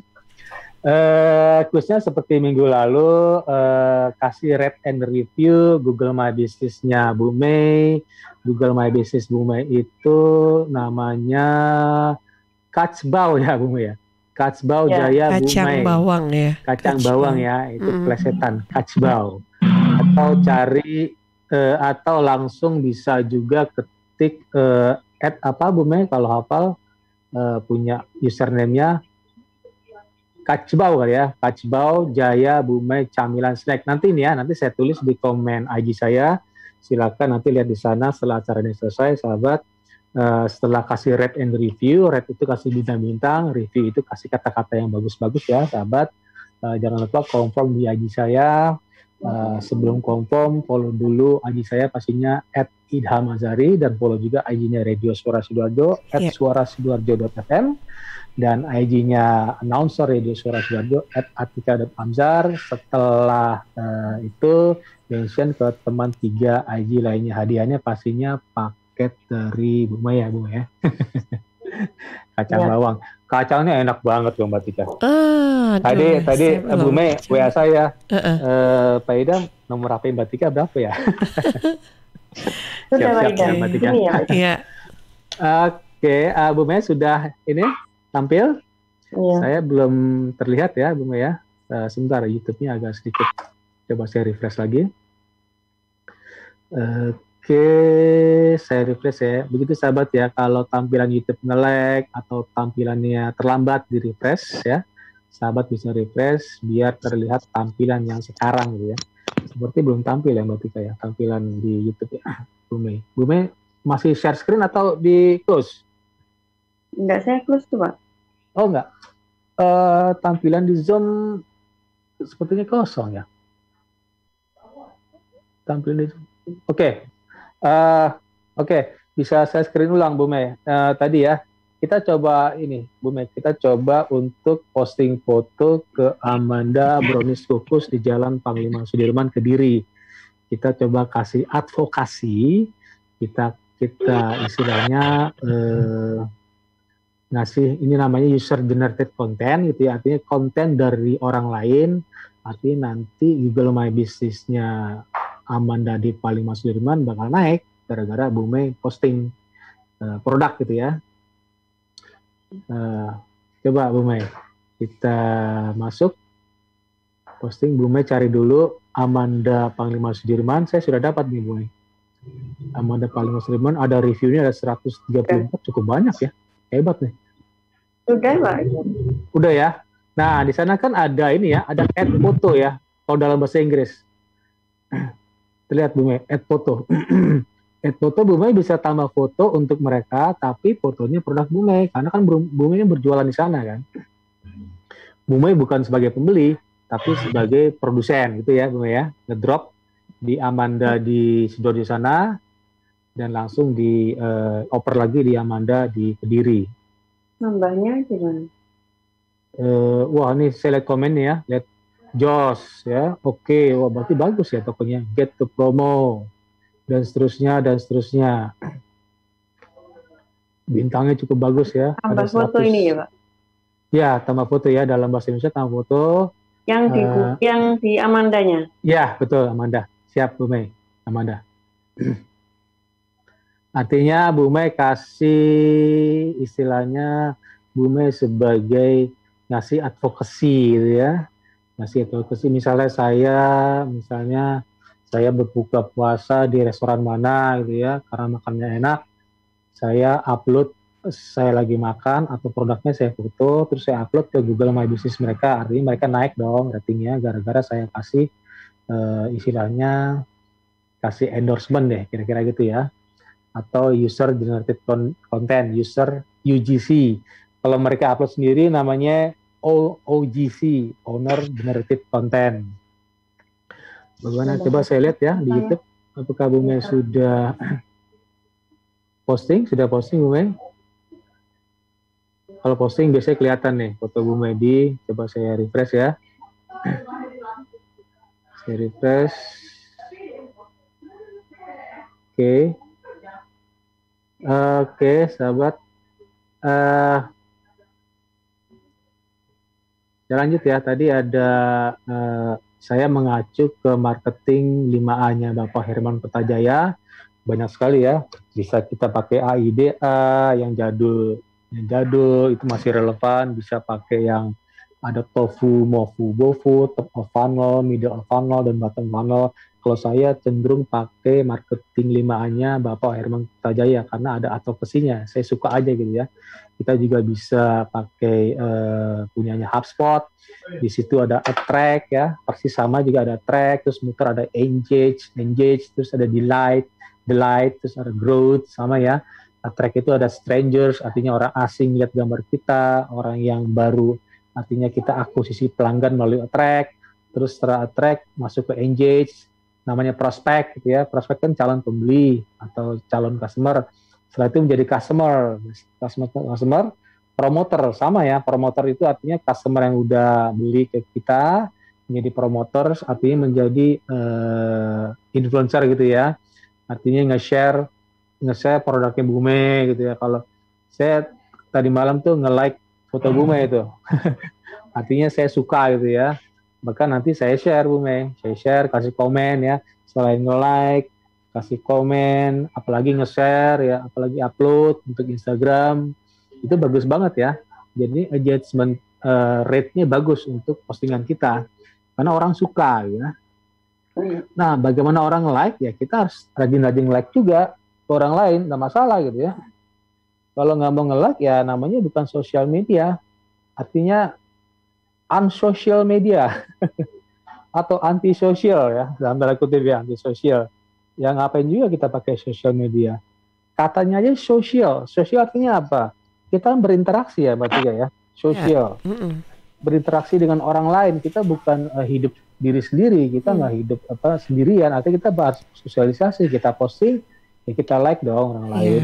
S3: Kuisnya seperti minggu lalu, kasih rate and review Google My Business-nya Bu Mei. Google My Business Bu Mei itu namanya Kacbau ya Bu Mei ya. Kacbau Jaya Bu Mei.
S2: Kacang bawang ya.
S3: Kacang bawang ya, itu plesetan Kacbau. Atau cari atau langsung bisa juga ketik apa Bu Mei kalau hafal punya username-nya Kacbau kali ya, Kacbau Jaya Bu Mei Camilan Snack. Nanti ini ya, nanti saya tulis di komen IG saya. Silakan nanti lihat di sana setelah acara ini selesai, sahabat. Setelah kasih rate and review, rate itu kasih bintang-bintang, review itu kasih kata-kata yang bagus-bagus ya, sahabat. Jangan lupa confirm di IG saya. Sebelum confirm, follow dulu IG saya pastinya @idhamazari dan follow juga IG-nya Radio Suara Sidoarjo @suarasidoarjo.fm dan IG-nya announcer Radio Suara Sidoarjo @atika.amzar. Setelah itu mention ke teman 3 IG lainnya. Hadiahnya pastinya paket dari Bu Mei ya Bu Mei ya. Kacang bawang. Kacangnya enak banget loh Mbak Tika. Tadi Bu Mei WA saya. Pak Idam nomor HP Mbak Tika berapa ya? Siap-siap ya Mbak Tika.
S2: Iya.
S3: Oke, Bu Mei sudah ini tampil. Saya belum terlihat ya Bu Mei ya. Sebentar YouTube-nya agak sedikit. Coba saya refresh lagi. Oke, saya refresh ya. Begitu sahabat ya, kalau tampilan YouTube nge-lag atau tampilannya terlambat di refresh ya, sahabat bisa refresh biar terlihat tampilan yang sekarang gitu ya. Seperti belum tampil ya Mbak Tika ya, tampilan di YouTube ya. Bu Mei masih share screen atau di close?
S4: Enggak, saya close tuh Pak.
S3: Oh enggak. Tampilan di Zoom sepertinya kosong ya. Tampilan di Zoom. Oke. Bisa saya screen ulang Bu Mei. Tadi ya, kita coba ini Bu Mei, kita coba untuk posting foto ke Amanda Brownies Kukus di Jalan Panglima Sudirman Kediri. Kita coba kasih advokasi, kita istilahnya ngasih ini namanya user generated content gitu ya, artinya konten dari orang lain, artinya nanti Google My Business-nya Amanda di Panglima Sudirman bakal naik gara-gara Bu Mei posting produk gitu ya. Coba Bu Mei, kita masuk posting, Bu Mei cari dulu Amanda Panglima Sudirman. Saya sudah dapat nih Bu Mei, Amanda Panglima Sudirman, ada reviewnya ada 134, cukup banyak ya, hebat nih.
S4: Udah Pak.
S3: Udah ya. Nah di sana kan ada ini ya, ada add foto ya, kalau dalam bahasa Inggris. Terlihat Bu Mei, add foto. Add foto Bu Mei bisa tambah foto untuk mereka, tapi fotonya produk Bu Mei, karena kan Bu Mei berjualan di sana kan. Bu Mei bukan sebagai pembeli, tapi sebagai produsen gitu ya Bu Mei ya. Ngedrop di Amanda di Sidoarjo sana, dan langsung di oper lagi di Amanda di Kediri.
S4: Nambahnya gimana?
S3: Wah ini saya lihat komennya ya, lihat Jos ya, oke, wah berarti bagus ya tokonya, get to promo, dan seterusnya, bintangnya cukup bagus ya.
S4: Tambah foto ini ya Pak?
S3: Ya, tambah foto ya, dalam bahasa Indonesia tambah foto.
S4: Yang di Amandanya?
S3: Ya, betul Amanda, siap Bu Mei, Amanda. Artinya Bu Mei kasih istilahnya, Bu Mei sebagai ngasih advokasi gitu ya, ngasih advokasi. Misalnya saya berbuka puasa di restoran mana gitu ya, karena makannya enak, saya upload saya lagi makan atau produknya saya foto, terus saya upload ke Google My Business mereka, artinya mereka naik dong ratingnya gara-gara saya kasih istilahnya kasih endorsement deh, kira-kira gitu ya, atau user generated content, user UGC. Kalau mereka upload sendiri namanya OGC, owner generated content. Bagaimana? Coba saya lihat ya di YouTube, apakah Bu Mei sudah posting? Sudah posting Bu Mei? Kalau posting biasanya kelihatan nih foto Bu Mei di, coba saya refresh ya. Saya refresh. Oke, sahabat. Saya lanjut ya. Tadi ada saya mengacu ke marketing 5A-nya Bapak Herman Petajaya. Banyak sekali ya. Bisa kita pakai AIDA yang jadul. Yang jadul itu masih relevan. Bisa pakai yang ada tofu, mofu, bofu, top of funnel, middle of funnel, dan bottom funnel. Kalau saya cenderung pakai marketing 5A-nya Bapak Herman Petajaya karena ada advokasinya. Saya suka aja gitu ya. Kita juga bisa pakai punyanya HubSpot. Di situ ada attract ya, persis sama juga ada attract, terus muter ada engage, terus ada delight, terus ada growth, sama ya. Attract itu ada strangers, artinya orang asing lihat gambar kita, orang yang baru, artinya kita akuisisi pelanggan melalui attract. Terus setelah attract masuk ke engage, namanya prospect gitu ya. Prospect kan calon pembeli atau calon customer. Setelah itu menjadi customer, promoter sama ya. Promoter itu artinya customer yang udah beli ke kita menjadi promoter, artinya menjadi influencer gitu ya. Artinya nge-share produknya Bu Mei gitu ya. Kalau saya tadi malam tuh nge-like foto Bu Mei itu, artinya saya suka gitu ya. Bahkan nanti saya share Bu Mei, saya share, kasih komen ya. Selain nge-like, kasih komen, apalagi nge-share ya, apalagi upload untuk Instagram, itu bagus banget ya. Jadi engagement rate-nya bagus untuk postingan kita, karena orang suka ya. Nah, bagaimana orang like ya, kita harus rajin-rajin like juga ke orang lain, nggak masalah gitu ya. Kalau nggak mau nge-like ya namanya bukan sosial media, artinya unsocial media atau antisosial ya, dalam tanda kutip ya, antisosial. Yang ngapain juga kita pakai social media? Katanya aja sosial artinya apa? Kita berinteraksi ya Mbak Tika ya, sosial. Berinteraksi dengan orang lain, kita bukan hidup diri sendiri, kita nggak hidup sendirian, artinya kita bahas sosialisasi, kita posting, ya kita like dong orang lain.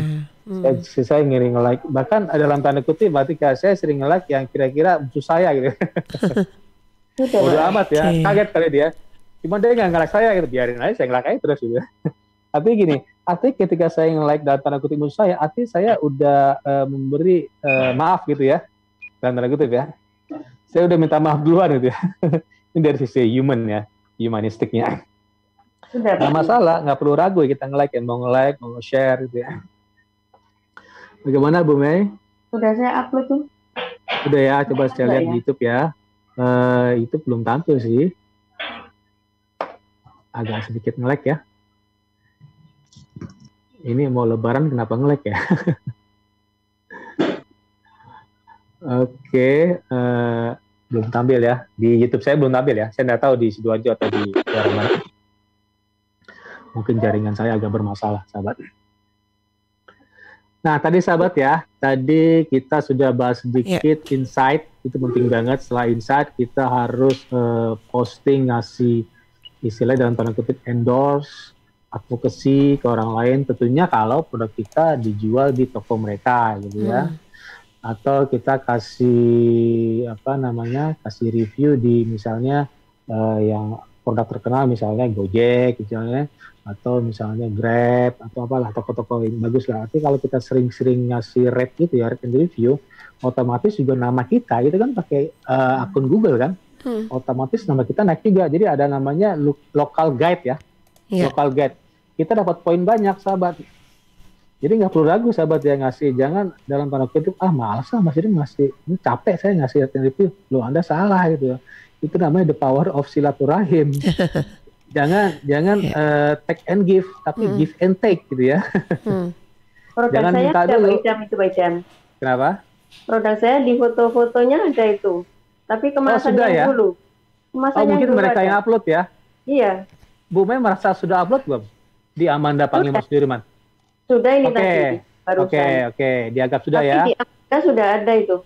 S3: Saya ngiri nge-like, bahkan dalam tanda kutip Mbak Tika, saya sering nge-like yang kira-kira musuh saya gitu. Bodo amat ya, kaget kali dia. Cuma dia nggak nge-like saya gitu, biarin aja saya nge-like aja terus gitu. Tapi gini, artinya ketika saya nge-like dalam tanda kutip musuh saya, artinya saya udah memberi maaf gitu ya, dalam tanda kutip ya. Saya udah minta maaf duluan gitu ya. Ini dari sisi human ya, humanistiknya. Nggak masalah, nggak perlu ragu ya kita nge-like, mau nge-like, mau share gitu ya. Bagaimana Bu Mei?
S4: Sudah saya upload tuh.
S3: Udah ya, coba saya lihat di YouTube ya. Itu belum tampil sih. Agak sedikit nge-lag ya. Ini mau lebaran kenapa nge-lag ya? Oke, belum tampil ya. Di YouTube saya belum tampil ya. Saya nggak tahu di Sidoarjo atau di daerah mana. Mungkin jaringan saya agak bermasalah, sahabat. Nah, tadi sahabat ya, tadi kita sudah bahas sedikit insight, itu penting banget. Setelah insight, kita harus posting, ngasih istilahnya dalam tanda kutip endorse, advokasi ke orang lain, tentunya kalau produk kita dijual di toko mereka gitu ya. Atau kita kasih kasih review di misalnya yang produk terkenal misalnya Gojek misalnya, atau misalnya Grab atau apalah toko-toko yang bagus lah. Tapi kalau kita sering-sering ngasih rate gitu ya, rate and review, otomatis juga nama kita itu kan pakai akun Google kan, otomatis nama kita naik juga. Jadi ada namanya local guide ya, local guide. Kita dapat poin banyak sahabat. Jadi nggak perlu ragu sahabat ya ngasih, jangan dalam tanda kutip malas lah Mas Idam ngasih, ini capek saya ngasih rate and review. Loh Anda salah gitu ya. Itu namanya the power of silaturahim. Jangan take and give, tapi give and take gitu ya.
S4: Produk
S3: jangan
S4: saya
S3: minta
S4: ada
S3: dulu.
S4: Pak Idam.
S3: Kenapa?
S4: Produk saya di foto-fotonya ada itu. Tapi kemasan
S3: sudah
S4: yang
S3: ya?
S4: dulu. Kemasan yang
S3: Mungkin
S4: dulu
S3: mereka
S4: ada.
S3: yang upload ya?
S4: Iya. Bu
S3: Mei merasa sudah upload belum? Di Amanda Panglima Sudirman?
S4: Sudah ini tadi.
S3: Oke. Dianggap sudah
S4: tapi
S3: ya?
S4: Di Amanda sudah ada itu.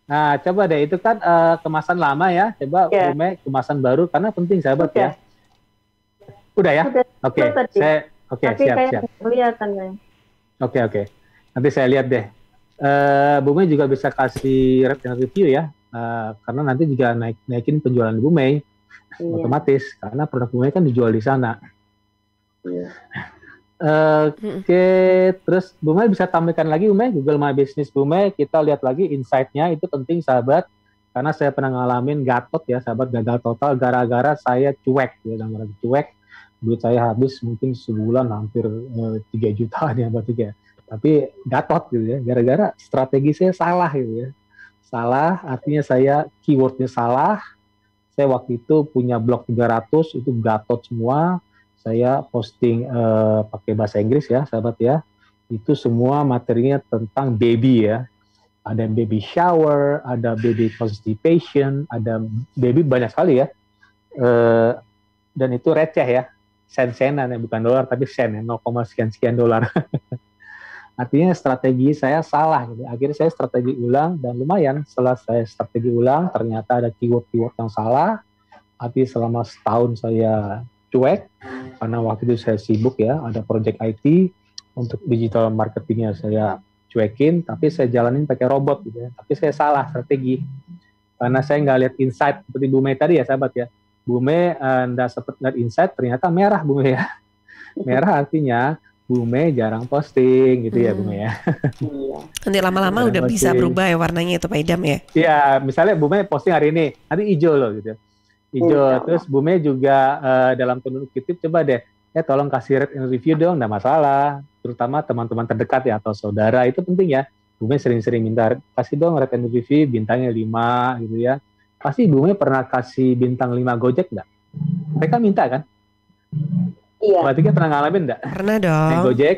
S3: Nah, coba deh, itu kan kemasan lama ya. Coba Bu Mei kemasan baru, karena penting sahabat ya. Udah ya? Oke, siap.
S4: Kelihatan kan.
S3: Oke. Nanti saya lihat deh. Bu Mei juga bisa kasih rate and review ya, karena nanti juga naikin penjualan Bu Mei otomatis, karena produk Bu Mei kan dijual di sana. Oke, terus Bu Mei bisa tampilkan lagi Bu Mei Google My Business Bu Mei, kita lihat lagi insight-nya, itu penting sahabat, karena saya pernah ngalamin gatot ya sahabat, gagal total gara-gara saya cuek ya, duit saya habis mungkin sebulan hampir 3 jutaan ya berarti ya. Tapi gatot gitu ya, gara-gara strategi saya salah gitu ya. Salah artinya saya keywordnya salah. Saya waktu itu punya blog 300 itu gatot semua. Saya posting pakai bahasa Inggris ya sahabat ya. Itu semua materinya tentang baby ya. Ada baby shower, ada baby constipation, ada baby banyak sekali ya. Dan itu receh ya. Sen-senan ya, bukan dolar tapi sen ya, 0, sekian dolar. Artinya strategi saya salah gitu. Akhirnya saya strategi ulang dan lumayan setelah saya strategi ulang ternyata ada keyword-keyword yang salah. Artinya selama setahun saya cuek karena waktu itu saya sibuk ya, ada project IT untuk digital marketingnya saya cuekin, tapi saya jalanin pakai robot gitu ya. Tapi saya salah strategi karena saya nggak lihat insight seperti Bu Mei tadi ya sahabat ya. Bu Mei nggak sempat lihat insight, ternyata merah Bu Mei ya. Merah artinya Bu Mei jarang posting gitu ya Bu Mei ya.
S2: Nanti lama-lama udah bisa berubah ya warnanya itu Pak Idam ya.
S3: Iya, misalnya Bu Mei posting hari ini, nanti hijau loh gitu. Hijau. Terus Bu Mei juga dalam penulis kutip coba deh, tolong kasih rate and review dong, nggak masalah. Terutama teman-teman terdekat ya atau saudara, itu penting ya. Bu Mei sering-sering minta kasih dong rate and review bintangnya 5 gitu ya. Pasti Bu Mei pernah kasih bintang 5 Gojek nggak? Mereka minta kan?
S4: Iya.
S3: Mbak Tika pernah ngalamin nggak?
S2: Pernah dong.
S3: Naik Gojek,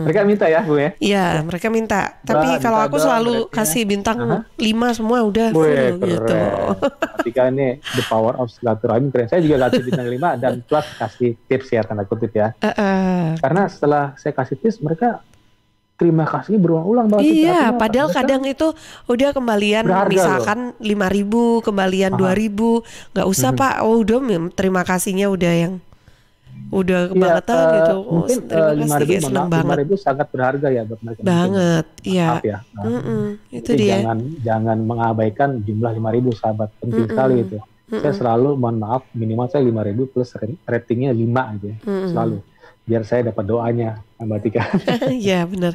S3: mereka minta ya, Bu ya?
S2: Iya, mereka minta. Tapi kalau aku selalu kasih bintang 5 semua udah full gitu.
S3: Ketika ini the power of silaturahmi keren. Saya juga kasih bintang 5 dan plus kasih tips ya, tanda kutip ya. Karena setelah saya kasih tips, mereka terima kasih berulang-ulang banget.
S2: Iya, padahal kadang itu udah kembalian
S3: berharga
S2: misalkan 5.000, kembalian 2.000, nggak usah Pak. Oh udah terima kasihnya udah yang udah kebangetan gitu.
S3: Mungkin
S2: terima kasih, seneng banget.
S3: 5.000 sangat berharga ya buat mereka.
S2: Banget, iya.
S3: Ya.
S2: Itu dia.
S3: Jangan mengabaikan jumlah 5.000 sahabat, penting sekali itu. Saya selalu mohon maaf minimal saya 5.000 plus ratingnya 5 aja selalu. Biar saya dapat doanya Mbak Tika.
S2: Iya benar.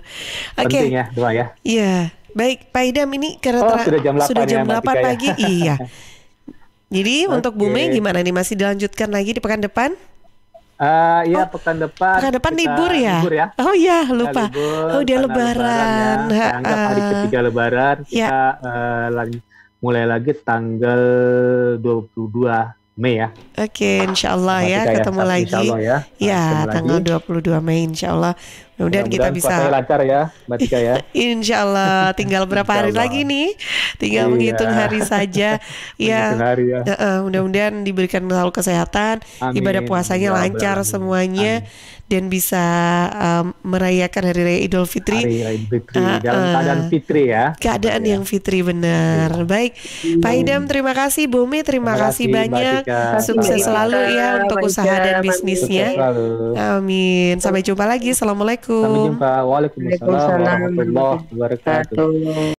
S3: Penting ya doa ya.
S2: Iya. Baik Pak Idam, ini karena sudah jam 8 pagi. Iya. Jadi untuk Bu Mei gimana nih, masih dilanjutkan lagi di pekan depan?
S3: Iya pekan depan.
S2: Pekan depan libur ya? Oh iya lupa. Udah lebaran.
S3: Anggap hari ketiga lebaran. Kita mulai lagi tanggal 22 Mei ya.
S2: Oke, insyaallah ya ketemu lagi. Ya, tanggal 22 Mei insyaallah. Mudah-mudahan kita bisa
S3: lancar ya, Mbak Tika ya.
S2: Insyaallah, tinggal berapa hari lagi nih? Tinggal menghitung hari saja. Ya. Mudah-mudahan diberikan selalu kesehatan, ibadah puasanya lancar semuanya. Dan bisa merayakan Hari Raya Idul Fitri.
S3: Dalam keadaan fitri ya.
S2: Keadaan yang fitri benar. Baik, Pak Idam terima kasih, Bu Mi terima kasih banyak. Sukses selalu ya untuk usaha dan bisnisnya. Amin. Sampai jumpa lagi. Assalamualaikum.
S3: Sampai jumpa. Waalaikumsalam warahmatullahi wabarakatuh.